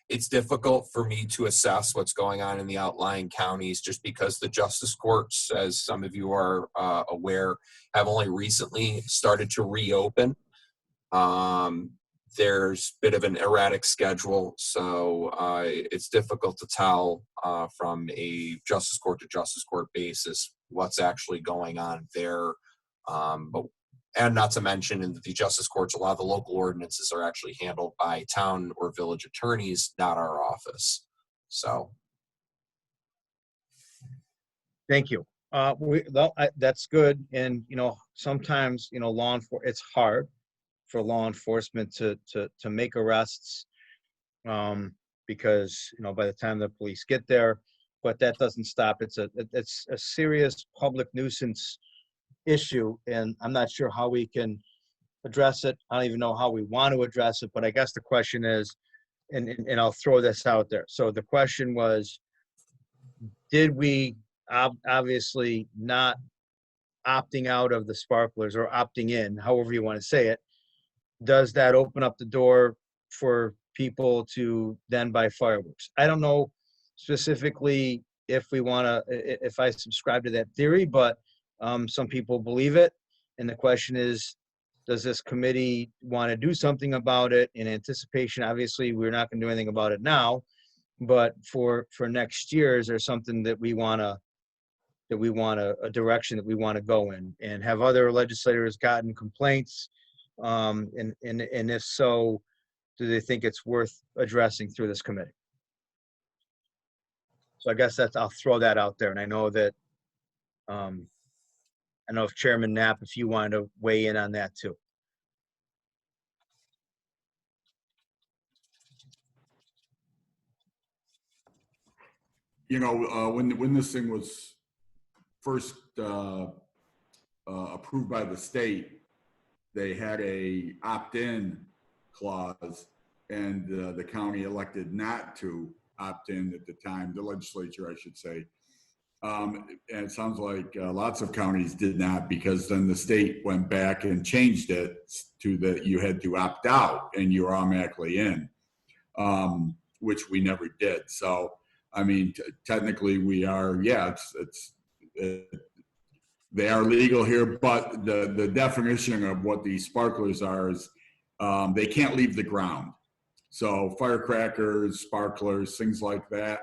It's difficult for me to assess what's going on in the outlying counties just because the justice courts, as some of you are aware, have only recently started to reopen. There's a bit of an erratic schedule, so it's difficult to tell from a justice court to justice court basis what's actually going on there. And not to mention, in the justice courts, a lot of the local ordinances are actually handled by town or village attorneys, not our office. So. Thank you. That's good. And, sometimes, it's hard for law enforcement to make arrests because, by the time the police get there, but that doesn't stop. It's a serious public nuisance issue, and I'm not sure how we can address it. I don't even know how we want to address it, but I guess the question is, and I'll throw this out there. So the question was, did we obviously not opting out of the sparklers or opting in, however you want to say it, does that open up the door for people to then buy fireworks? I don't know specifically if I subscribe to that theory, but some people believe it. And the question is, does this committee want to do something about it in anticipation? Obviously, we're not going to do anything about it now, but for next year, is there something that we want a direction that we want to go in? And have other legislators gotten complaints? And if so, do they think it's worth addressing through this committee? So I guess I'll throw that out there. And I know that, I know if Chairman Knapp, if you wanted to weigh in on that too. When this thing was first approved by the state, they had a opt-in clause, and the county elected not to opt in at the time, the legislature, I should say. And it sounds like lots of counties did not, because then the state went back and changed it to that you had to opt out and you were automatically in, which we never did. So, I mean, technically we are, yeah, they are legal here, but the definition of what these sparklers are is they can't leave the ground. So firecrackers, sparklers, things like that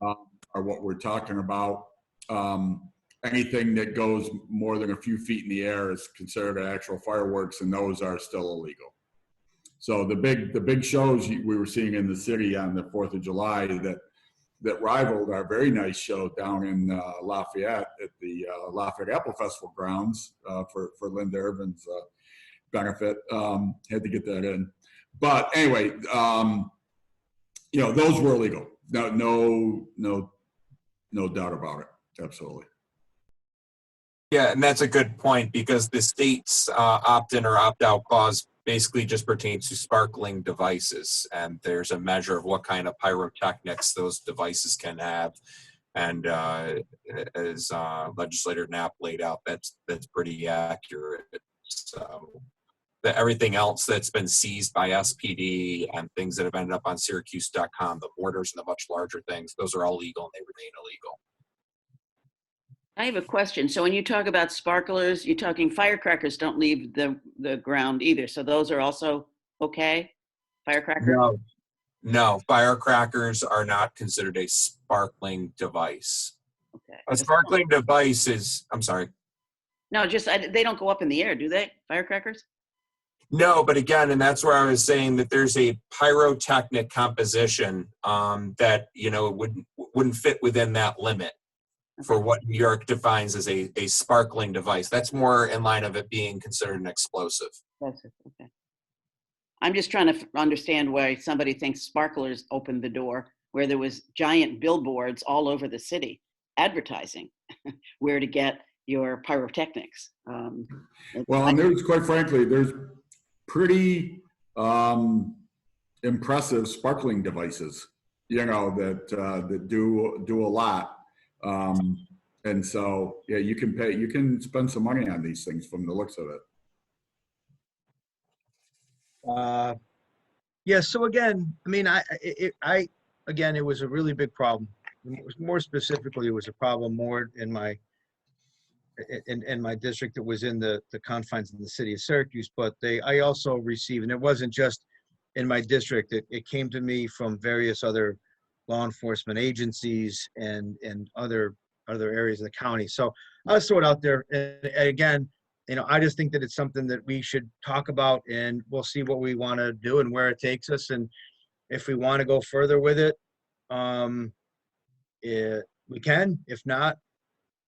are what we're talking about. Anything that goes more than a few feet in the air is considered actual fireworks, and those are still illegal. So the big shows we were seeing in the city on the 4th of July that rivaled our very nice show down in Lafayette at the Lafayette Apple Festival grounds for Linda Irvin's benefit. Had to get that in. But anyway, those were illegal. No doubt about it. Absolutely. Yeah, and that's a good point, because the state's opt-in or opt-out clause basically just pertains to sparkling devices, and there's a measure of what kind of pyrotechnics those devices can have. And as Legislator Knapp laid out, that's pretty accurate. So everything else that's been seized by SPD and things that have ended up on Syracuse.com, the mortars and the much larger things, those are all legal and they remain illegal. I have a question. So when you talk about sparklers, you're talking firecrackers don't leave the ground either. So those are also okay? Firecrackers? No, firecrackers are not considered a sparkling device. Okay. A sparkling device is, I'm sorry. No, they don't go up in the air, do they? Firecrackers? No, but again, and that's where I was saying that there's a pyrotechnic composition that, wouldn't fit within that limit for what New York defines as a sparkling device. That's more in line of it being considered an explosive. That's it, okay. I'm just trying to understand why somebody thinks sparklers opened the door, where there was giant billboards all over the city advertising where to get your pyrotechnics. Well, and there's, quite frankly, there's pretty impressive sparkling devices, that do a lot. And so, yeah, you can spend some money on these things from the looks of it. Yeah. So again, I mean, it was a really big problem. More specifically, it was a problem more in my district that was in the confines of the city of Syracuse. But I also received, and it wasn't just in my district, it came to me from various other law enforcement agencies and other areas of the county. So I'll throw it out there. And again, I just think that it's something that we should talk about, and we'll see what we want to do and where it takes us. And if we want to go further with it, we can. If not,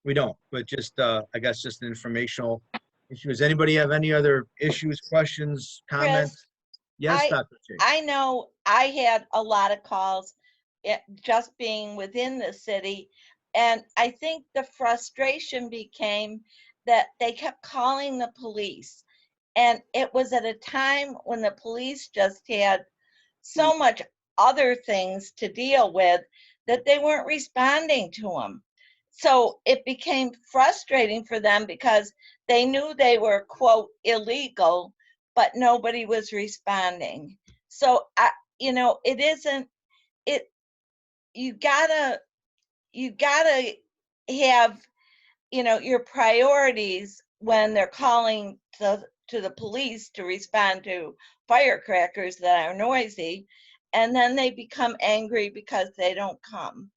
we don't. But just, I guess, just an informational issue. Does anybody have any other issues, questions, comments? Chris, Yes, Dr. Chase. I know I had a lot of calls just being within the city. And I think the frustration became that they kept calling the police. And it was at a time when the police just had so much other things to deal with that they weren't responding to them. So it became frustrating for them because they knew they were, quote, illegal, but nobody was responding. So, it isn't, you gotta have, your priorities when they're calling to the police to respond to firecrackers that are noisy, and then they become angry because they don't come.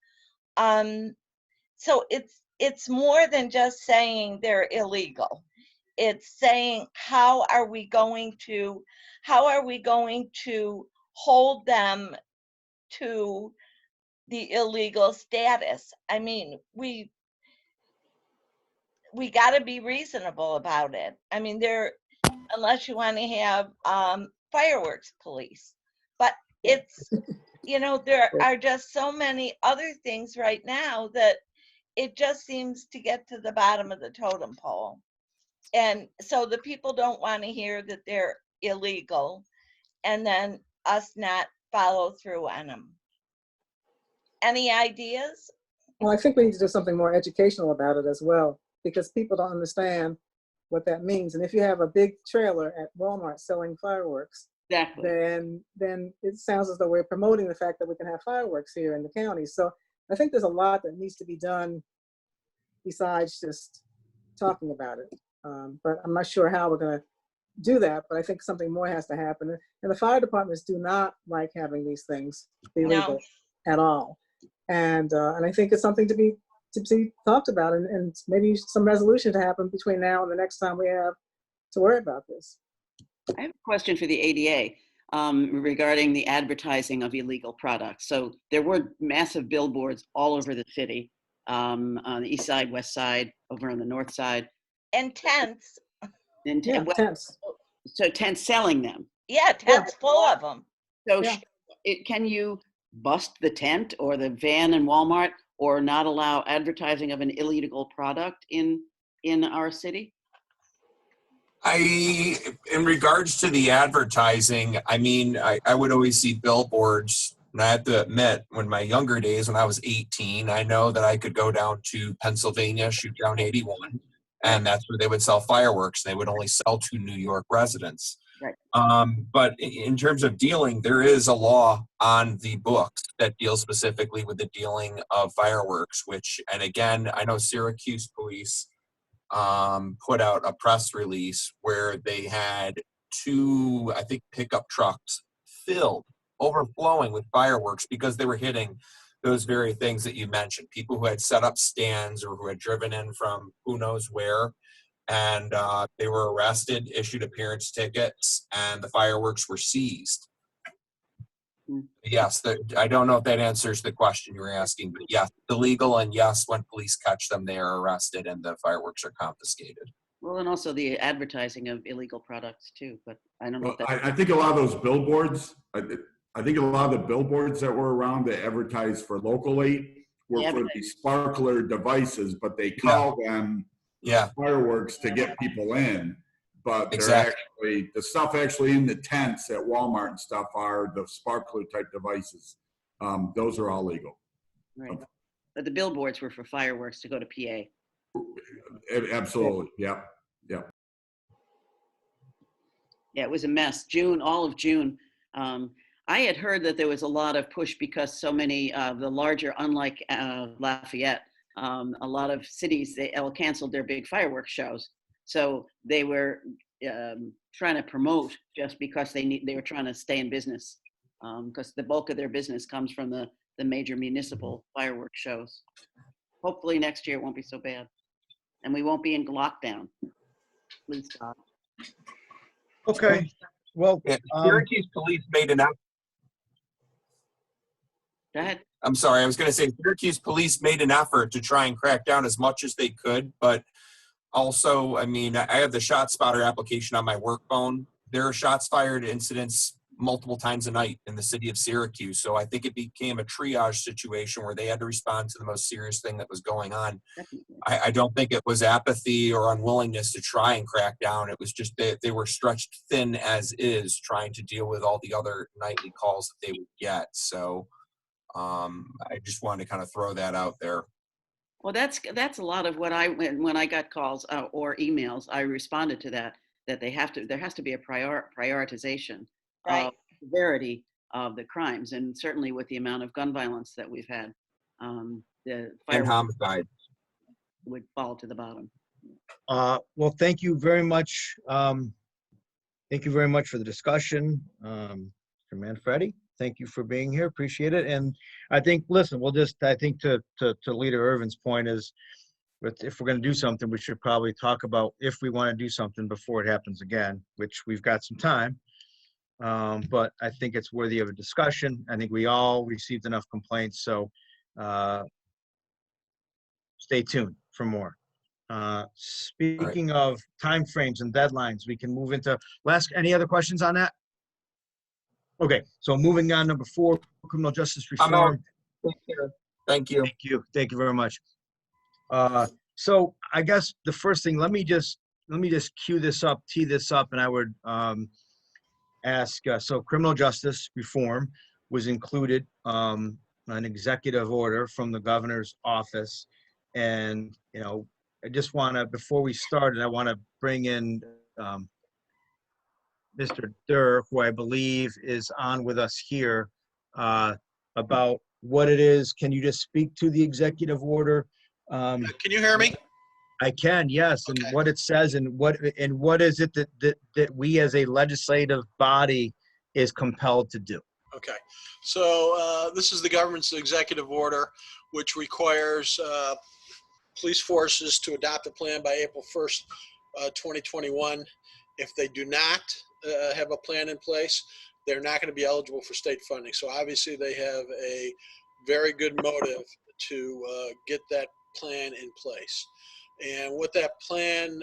So it's more than just saying they're illegal. It's saying how are we going to hold them to the illegal status? I mean, we got to be reasonable about it. I mean, unless you want to have fireworks police, but it's there are just so many other things right now that it just seems to get to the bottom of the totem pole, and so the people don't want to hear that they're illegal, and then us not follow through on them. Any ideas? Well, I think we need to do something more educational about it as well, because people don't understand what that means. And if you have a big trailer at Walmart selling fireworks, Exactly. then it sounds as though we're promoting the fact that we can have fireworks here in the county. So I think there's a lot that needs to be done besides just talking about it. But I'm not sure how we're going to do that, but I think something more has to happen. And the fire departments do not like having these things be legal at all. And I think it's something to be talked about, and maybe some resolution to happen between now and the next time we have to worry about this. I have a question for the ADA regarding the advertising of illegal products. So there were massive billboards all over the city, on the east side, west side, over on the north side. And tents. And Yeah, tents. So tents selling them. Yeah, tents full of them. So Yeah. can you bust the tent or the van in Walmart, or not allow advertising of an illegal product in our city? In regards to the advertising, I mean, I would always see billboards. And I have to admit, when my younger days, when I was 18, I know that I could go down to Pennsylvania, shoot down 81, and that's where they would sell fireworks. They would only sell to New York residents. Right. But in terms of dealing, there is a law on the books that deals specifically with the dealing of fireworks, and again, I know Syracuse police put out a press release where they had 2, I think, pickup trucks filled, overflowing with fireworks because they were hitting those very things that you mentioned. People who had set up stands or who had driven in from who knows where, and they were arrested, issued appearance tickets, and the fireworks were seized. Yes, I don't know if that answers the question you were asking, but yes, illegal, and yes, when police catch them, they are arrested and the fireworks are confiscated. Well, and also the advertising of illegal products too, but I don't know if that's... I think a lot of those billboards, I think a lot of the billboards that were around that advertised for locally were for the sparkler devices, but they call them fireworks to get people in. But they're actually, the stuff actually in the tents at Walmart and stuff are the sparkler type devices. Those are all legal. Right. But the billboards were for fireworks to go to PA. Absolutely. Yeah. Yeah. Yeah, it was a mess. All of June. I had heard that there was a lot of push because so many the larger, unlike Lafayette, a lot of cities, they all canceled their big fireworks shows. So they were trying to promote just because they were trying to stay in business, because the bulk of their business comes from the major municipal fireworks shows. Hopefully next year it won't be so bad, and we won't be in lockdown. Please stop. Okay. Well, Syracuse police made an effort. Go ahead. I'm sorry, I was going to say Syracuse police made an effort to try and crack down as much as they could, but also, I mean, I have the ShotSpotter application on my work phone. There are shots fired incidents multiple times a night in the city of Syracuse. So I think it became a triage situation where they had to respond to the most serious thing that was going on. I don't think it was apathy or unwillingness to try and crack down. It was just they were stretched thin as is, trying to deal with all the other nightly calls that they would get. So I just wanted to kind of throw that out there. Well, that's a lot of what when I got calls or emails, I responded to that there has to be a prioritization of severity of the crimes, and certainly with the amount of gun violence that we've had, the and homicide would fall to the bottom. Well, thank you very much. Thank you very much for the discussion, Mr. Manfredi. Thank you for being here. Appreciate it. And I think, listen, I think to Leader Irvin's point is, if we're going to do something, we should probably talk about if we want to do something before it happens again, which we've got some time. But I think it's worthy of a discussion. I think we all received enough complaints, so stay tuned for more. Speaking of timeframes and deadlines, we can move into any other questions on that? Okay, so moving on, number 4, criminal justice reform. Thank you. Thank you very much. So I guess the first thing, let me just tee this up, and I would ask. So criminal justice reform was included an executive order from the governor's office. And, I just want to, before we start, I want to bring in Mr. Durr, who I believe is on with us here, about what it is. Can you just speak to the executive order? Can you hear me? I can, yes, and Okay. what it says and what is it that we as a legislative body is compelled to do? Okay. So this is the government's executive order, which requires police forces to adopt a plan by April 1st, 2021. If they do not have a plan in place, they're not going to be eligible for state funding. So obviously they have a very good motive to get that plan in place. And what that plan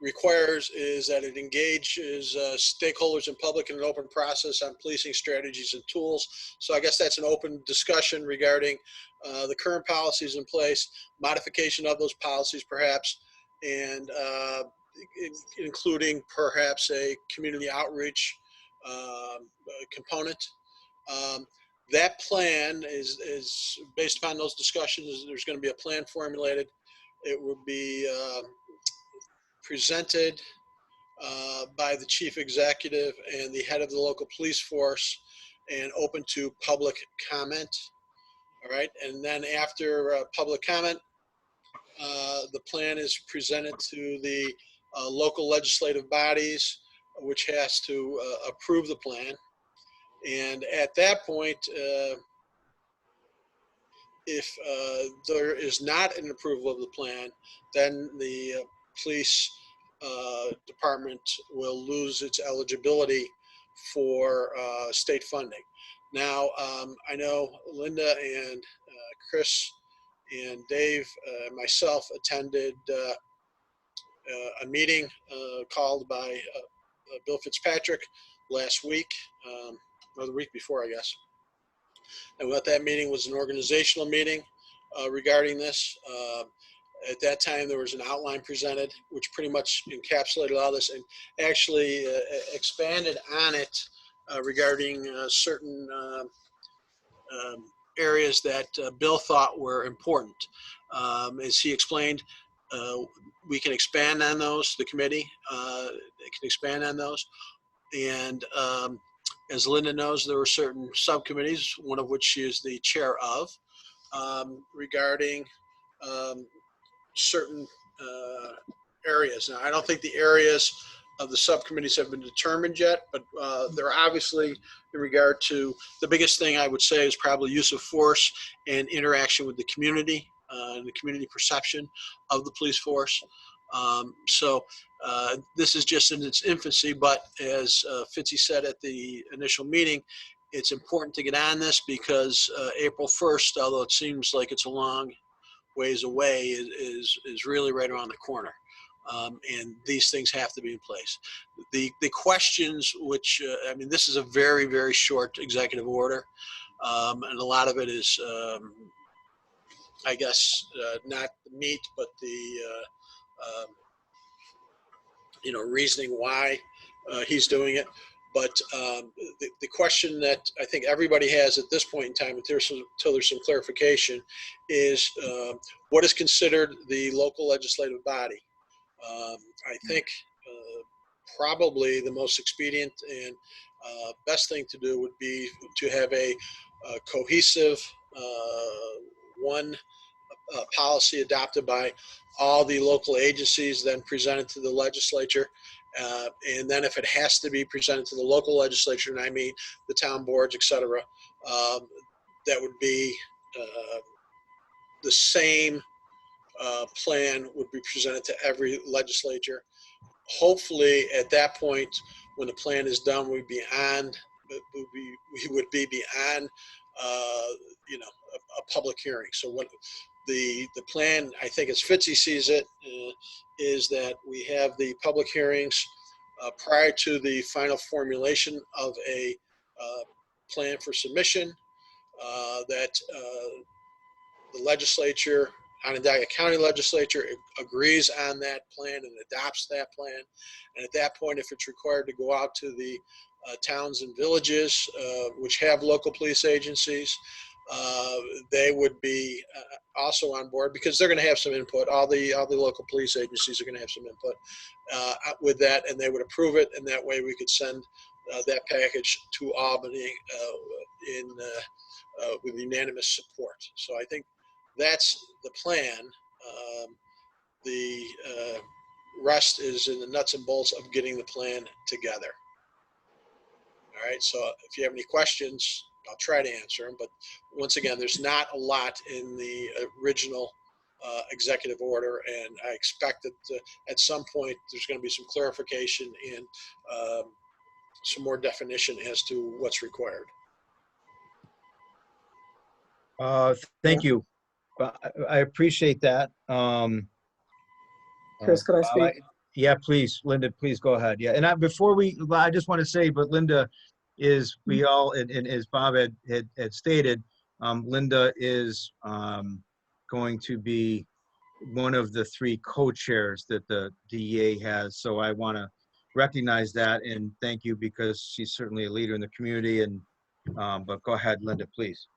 requires is that it engages stakeholders and public in an open process on policing strategies and tools. So I guess that's an open discussion regarding the current policies in place, modification of those policies perhaps, and including perhaps a community outreach component. That plan is based upon those discussions. There's going to be a plan formulated. It will be presented by the chief executive and the head of the local police force and open to public comment. All right. And then after public comment, the plan is presented to the local legislative bodies, which has to approve the plan. And at that point, if there is not an approval of the plan, then the police department will lose its eligibility for state funding. Now, I know Linda and Chris and Dave and myself attended a meeting called by Bill Fitzpatrick last week, or the week before, I guess. And what that meeting was an organizational meeting regarding this. At that time, there was an outline presented, which pretty much encapsulated all this and actually expanded on it regarding certain areas that Bill thought were important. As he explained, we can expand on those, the committee can expand on those. And as Linda knows, there were certain subcommittees, one of which she is the chair of, regarding certain areas. Now, I don't think the areas of the subcommittees have been determined yet, but they're obviously in regard to, the biggest thing I would say is probably use of force and interaction with the community, and the community perception of the police force. So this is just in its infancy, but as Fitzy said at the initial meeting, it's important to get on this because April 1st, although it seems like it's a long ways away, is really right around the corner. And these things have to be in place. The questions, which, I mean, this is a very, very short executive order. And a lot of it is, I guess, not the meat, but the, reasoning why he's doing it. But the question that I think everybody has at this point in time, until there's some clarification, is what is considered the local legislative body? I think probably the most expedient and best thing to do would be to have a cohesive one policy adopted by all the local agencies, then presented to the legislature. And then if it has to be presented to the local legislature, and I mean the town boards, et cetera, that would be the same plan would be presented to every legislature. Hopefully at that point, when the plan is done, we would be beyond a public hearing. So what the plan, I think as Fitzy sees it, is that we have the public hearings prior to the final formulation of a plan for submission, that the legislature, Onondaga County Legislature, agrees on that plan and adopts that plan. And at that point, if it's required to go out to the towns and villages which have local police agencies. They would be also on board because they're going to have some input. All the local police agencies are going to have some input with that, and they would approve it, and that way we could send that package to Albany with unanimous support. So I think that's the plan. The rest is in the nuts and bolts of getting the plan together. All right, so if you have any questions, I'll try to answer them. But once again, there's not a lot in the original executive order, and I expect that at some point there's going to be some clarification and some more definition as to what's required. Thank you. I appreciate that. Chris, could I Bob, speak? yeah, please, Linda, please go ahead. Yeah, and I just want to say, but Linda is, we all, and as Bob had stated, Linda is going to be one of the 3 co-chairs that the DEA has. So I want to recognize that and thank you, because she's certainly a leader in the community. And but go ahead, Linda, please.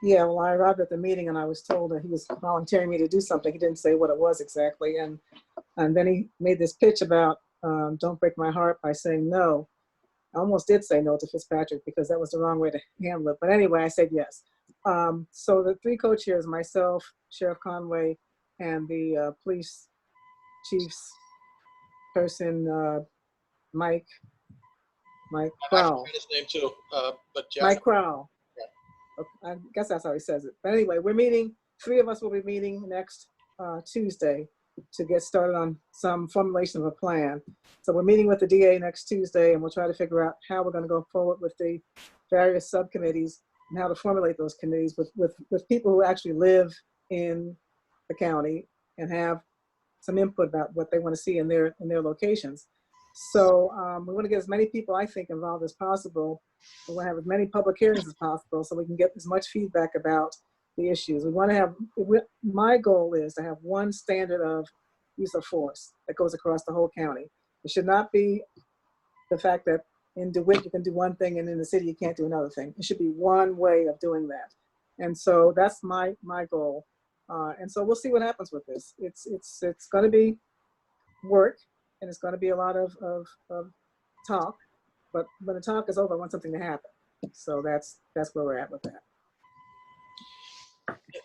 Yeah, well, I arrived at the meeting and I was told that he was volunteering me to do something. He didn't say what it was exactly. And then he made this pitch about don't break my heart by saying no. I almost did say no to Fitzpatrick because that was the wrong way to handle it. But anyway, I said yes. So the 3 co-chairs, myself, Sheriff Conway, and the police chief's person, Mike Crowell. I forgot his name too, but yeah. Mike Crowell. I guess that's how he says it. But anyway, we're meeting, 3 of us will be meeting next Tuesday to get started on some formulation of a plan. So we're meeting with the DA next Tuesday, and we'll try to figure out how we're going to go forward with the various subcommittees and how to formulate those committees with people who actually live in the county and have some input about what they want to see in their locations. So we want to get as many people, I think, involved as possible. We want to have as many public hearings as possible so we can get as much feedback about the issues. We want to have, my goal is to have one standard of use of force that goes across the whole county. It should not be the fact that in DeWitt you can do one thing and in the city you can't do another thing. It should be one way of doing that. And so that's my goal. And so we'll see what happens with this. It's going to be work, and it's going to be a lot of talk. But when the talk is over, I want something to happen. So that's where we're at with that.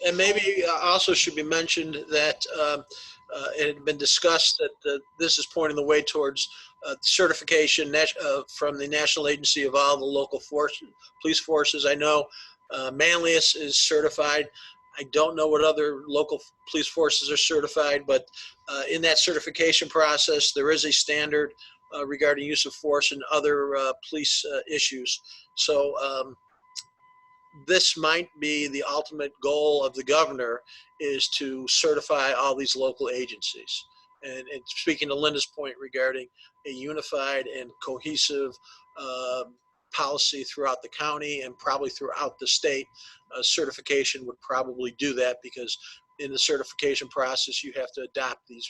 And maybe also should be mentioned that it had been discussed that this is pointing the way towards certification from the National Agency of all the local police forces. I know Manlius is certified. I don't know what other local police forces are certified, but in that certification process, there is a standard regarding use of force and other police issues. So this might be the ultimate goal of the governor, is to certify all these local agencies. And speaking to Linda's point regarding a unified and cohesive policy throughout the county and probably throughout the state, certification would probably do that, because in the certification process, you have to adopt these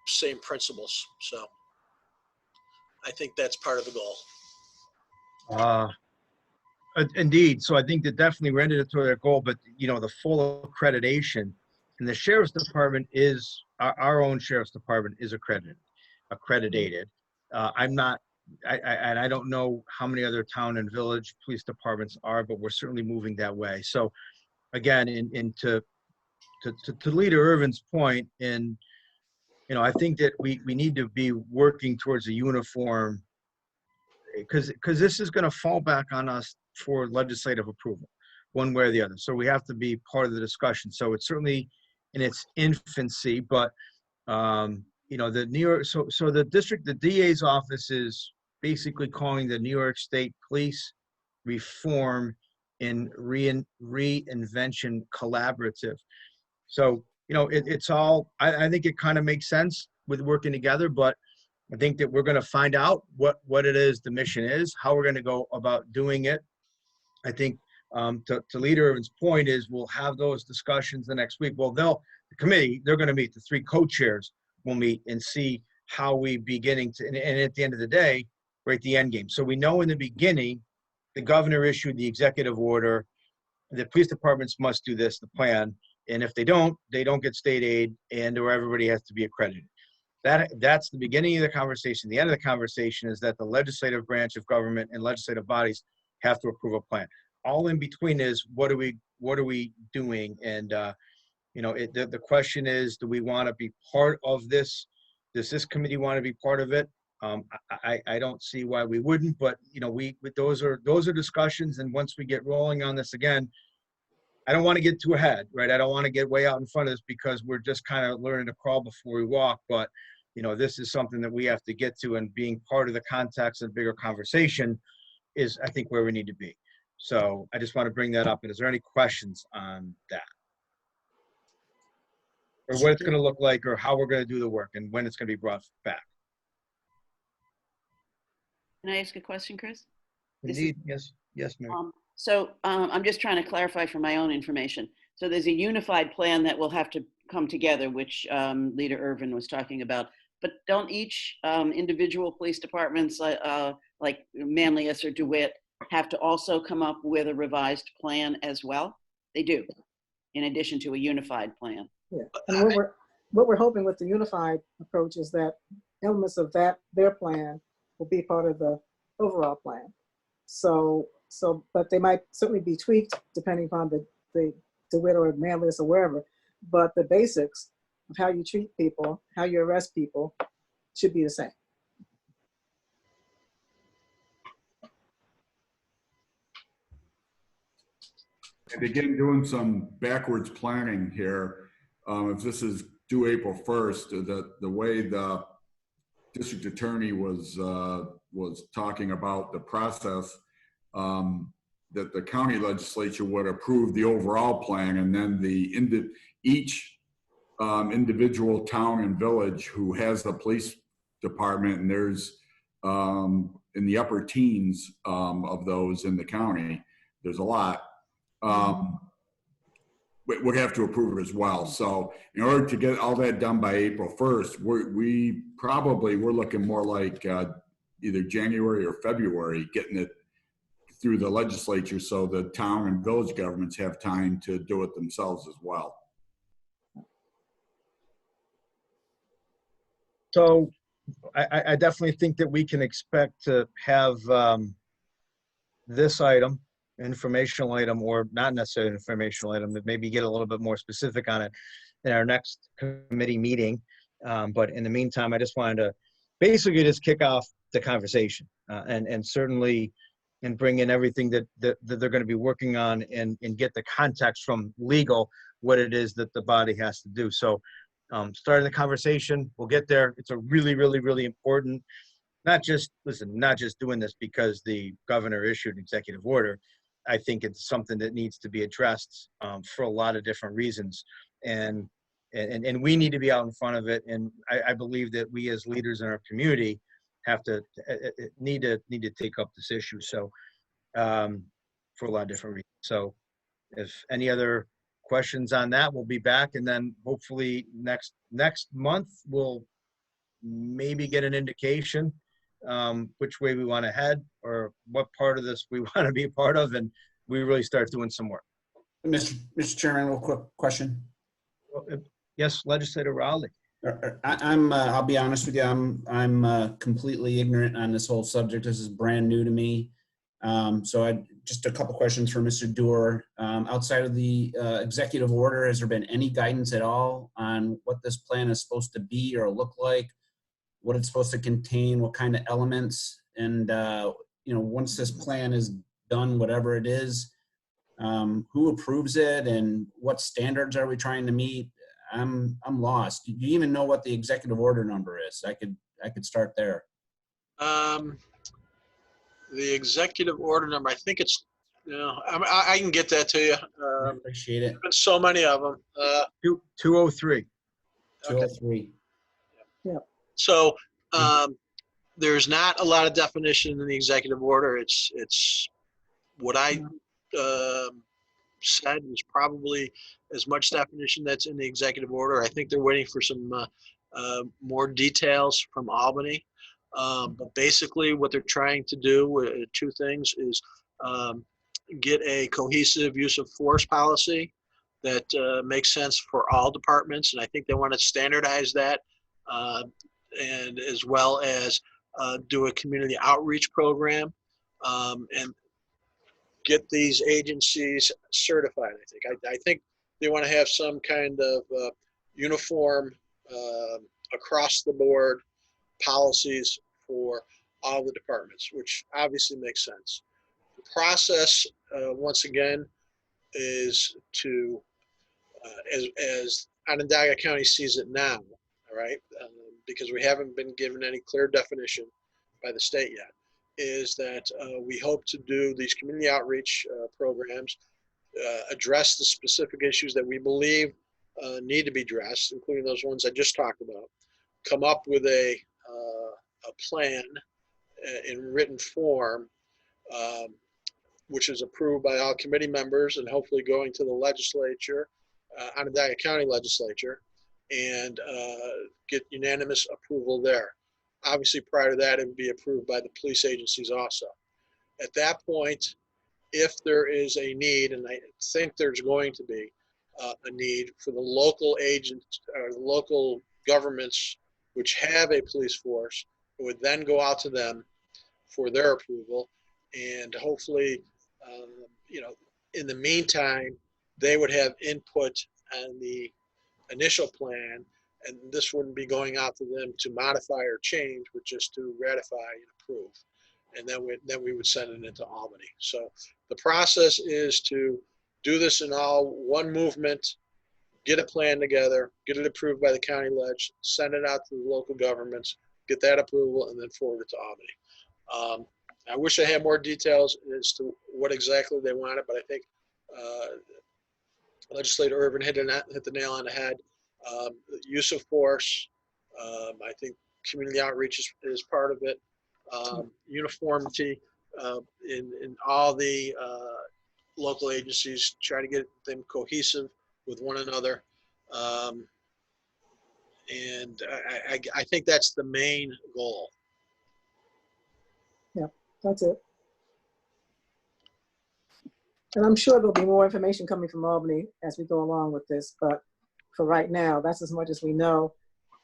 same principles. So I think that's part of the goal. Indeed. So I think that definitely we're headed toward their goal, but you know, the full accreditation, and the sheriff's department is, our own sheriff's department is accredited. I'm not, and I don't know how many other town and village police departments are, but we're certainly moving that way. So again, to Leader Irvin's point, and you know, I think that we need to be working towards a uniform, because this is going to fall back on us for legislative approval, one way or the other. So we have to be part of the discussion. So it's certainly in its infancy, but you know, the New York, so the district, the DA's office is basically calling the New York State Police Reform and Reinvention Collaborative. So, you know, it's all, I think it kind of makes sense with working together, but I think that we're going to find out what it is the mission is, how we're going to go about doing it. I think to Leader Irvin's point is we'll have those discussions the next week. Well, the committee, they're going to meet, the 3 co-chairs will meet and see how we beginning to, and at the end of the day, right, the end game. So we know in the beginning, the governor issued the executive order, the police departments must do this, the plan, and if they don't get state aid, and or everybody has to be accredited. That's the beginning of the conversation. The end of the conversation is that the legislative branch of government and legislative bodies have to approve a plan. All in between is what are we doing? And the question is, do we want to be part of this? Does this committee want to be part of it? I don't see why we wouldn't, but those are discussions, and once we get rolling on this again, I don't want to get too ahead, right? I don't want to get way out in front of this because we're just kind of learning to crawl before we walk, but this is something that we have to get to, and being part of the context of bigger conversation is, I think, where we need to be. So I just want to bring that up. And is there any questions on that? Or what it's going to look like, or how we're going to do the work, and when it's going to be brought back? Can I ask a question, Chris? Indeed, yes, Mary. I'm just trying to clarify for my own information. So there's a unified plan that will have to come together, which Leader Irvin was talking about. But don't each individual police departments, like Manlius or DeWitt, have to also come up with a revised plan as well? They do, in addition to a unified plan. Yeah, and what we're hoping with the unified approach is that elements of their plan will be part of the overall plan. But they might certainly be tweaked depending upon the DeWitt or Manlius or wherever. But the basics of how you treat people, how you arrest people, should be the same. And again, doing some backwards planning here. If this is due April 1st, the way the district attorney was talking about the process, that the county legislature would approve the overall plan, and then each individual town and village who has a police department, and there's in the upper teens of those in the county, there's a lot, would have to approve it as well. So in order to get all that done by April 1st, we're looking more like either January or February, getting it through the legislature so the town and village governments have time to do it themselves as well. So I definitely think that we can expect to have this item, informational item, or not necessarily an informational item, but maybe get a little bit more specific on it in our next committee meeting. But in the meantime, I just wanted to basically just kick off the conversation and certainly and bring in everything that they're going to be working on and get the context from legal, what it is that the body has to do. So starting the conversation, we'll get there. It's a really, really, really important, not just doing this because the governor issued an executive order. I think it's something that needs to be addressed for a lot of different reasons. And we need to be out in front of it. And I believe that we as leaders in our community have to need to take up this issue. So for a lot of different reasons. So if any other questions on that, we'll be back, and then hopefully next month we'll maybe get an indication which way we want to head or what part of this we want to be a part of, and we really start doing some work. Mr. Chairman, real quick question. Yes, Legislator Rowley. I'll be honest with you. I'm completely ignorant on this whole subject. This is brand new to me. So just a couple questions for Mr. Doer. Outside of the executive order, has there been any guidance at all on what this plan is supposed to be or look like, what it's supposed to contain, what kind of elements, and once this plan is done, whatever it is, who approves it and what standards are we trying to meet? I'm lost. Do you even know what the executive order number is? I could start there. The executive order number, I think it's, I can get that to you. I appreciate it. There's so many of them. 203. 203. Yeah. So there's not a lot of definition in the executive order. It's what I said was probably as much definition that's in the executive order. I think they're waiting for some more details from Albany. But basically what they're trying to do, two things, is get a cohesive use of force policy that makes sense for all departments. And I think they want to standardize that, and as well as do a community outreach program, and get these agencies certified. I think they want to have some kind of uniform across the board policies for all the departments, which obviously makes sense. The process, once again, is to, as Onondaga County sees it now, all right, because we haven't been given any clear definition by the state yet, is that we hope to do these community outreach programs, address the specific issues that we believe need to be addressed, including those ones I just talked about, come up with a plan in written form, which is approved by all committee members and hopefully going to the legislature, Onondaga County legislature, and get unanimous approval there. Obviously, prior to that, it would be approved by the police agencies also. At that point, if there is a need, and I think there's going to be a need for the local agents or local governments which have a police force, it would then go out to them for their approval. And hopefully, in the meantime, they would have input on the initial plan, and this wouldn't be going out to them to modify or change, but just to ratify and approve. And then we would send it into Albany. So the process is to do this in all one movement, get a plan together, get it approved by the county ledge, send it out to the local governments, get that approval, and then forward it to Albany. I wish I had more details as to what exactly they wanted, but I think Legislator Irvin hit the nail on the head. Use of force, I think community outreach is part of it. Uniformity in all the local agencies, try to get them cohesive with one another. And I think that's the main goal. Yeah, that's it. And I'm sure there'll be more information coming from Albany as we go along with this, but for right now, that's as much as we know.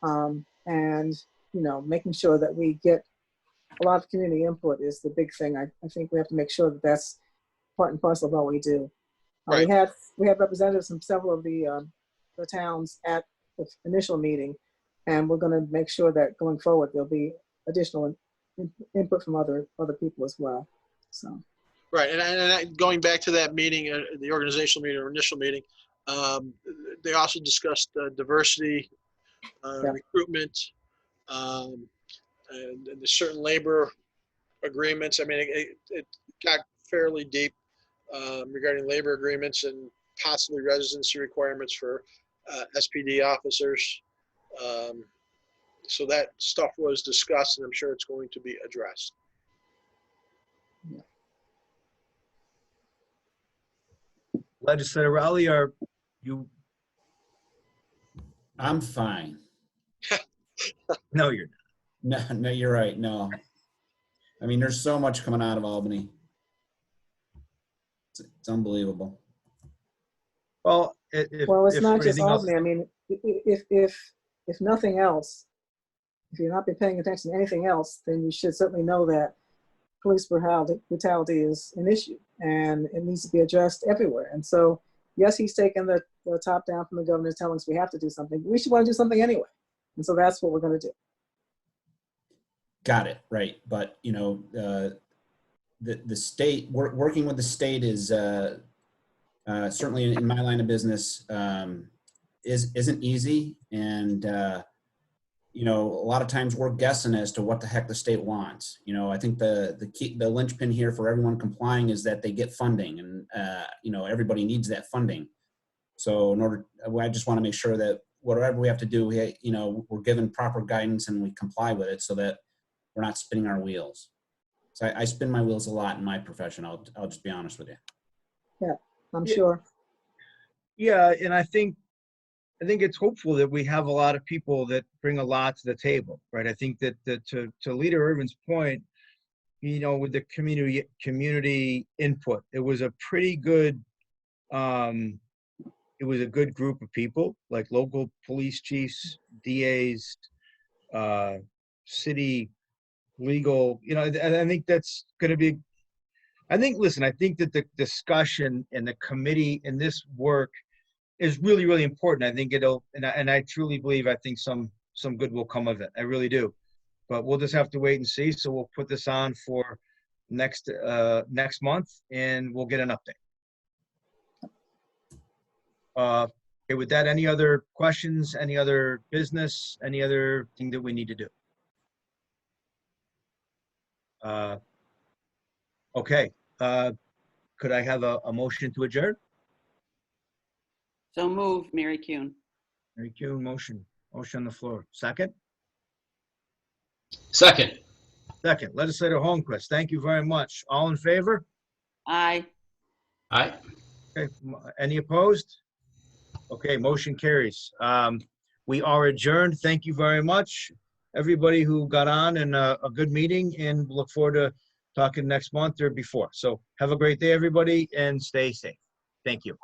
And, making sure that we get a lot of community input is the big thing. I think we have to make sure that that's part and parcel of what we do. Right. We have representatives from several of the towns at the initial meeting, and we're going to make sure that going forward there'll be additional input from other people as well. So. Right, and going back to that meeting, the organizational meeting or initial meeting, they also discussed diversity, recruitment, and the certain labor agreements. I mean, it got fairly deep regarding labor agreements and possibly residency requirements for SPD officers. So that stuff was discussed, and I'm sure it's going to be addressed. Yeah. Legislator Rowley, are you? I'm fine. No, you're not. No, you're right. No. I mean, there's so much coming out of Albany. It's unbelievable. Well, it's not just Albany. I mean, if nothing else, if you're not paying attention to anything else, then you should certainly know that police brutality is an issue and it needs to be addressed everywhere. And so, yes, he's taken the top down from the governor telling us we have to do something. We should want to do something anyway. And so that's what we're going to do. Got it. Right. But, the state, working with the state is certainly in my line of business isn't easy. And, a lot of times we're guessing as to what the heck the state wants. I think the linchpin here for everyone complying is that they get funding, and everybody needs that funding. So I just want to make sure that whatever we have to do, we're given proper guidance and we comply with it so that we're not spinning our wheels. So I spin my wheels a lot in my profession. I'll just be honest with you. Yeah, I'm sure. Yeah, and I think I think it's hopeful that we have a lot of people that bring a lot to the table, right? I think that to Leader Irvin's point, you know, with the community input, it was a pretty good, it was a good group of people, like local police chiefs, DAs, city legal, you know, and I think that's going to be, I think, listen, I think that the discussion and the committee and this work is really, really important. I think it'll, and I truly believe, I think some good will come of it. I really do. But we'll just have to wait and see. So we'll put this on for next month, and we'll get an update. Okay, with that, any other questions, any other business, any other thing that we need to do? Okay, could I have a motion to adjourn? So move, Mary Kuhn. Mary Kuhn, motion on the floor. Second? Second. Second, Legislator Holmquist, thank you very much. All in favor? Aye. Aye. Okay, any opposed? Okay, motion carries. We are adjourned. Thank you very much, everybody who got on, and a good meeting, and look forward to talking next month or before. So have a great day, everybody, and stay safe. Thank you.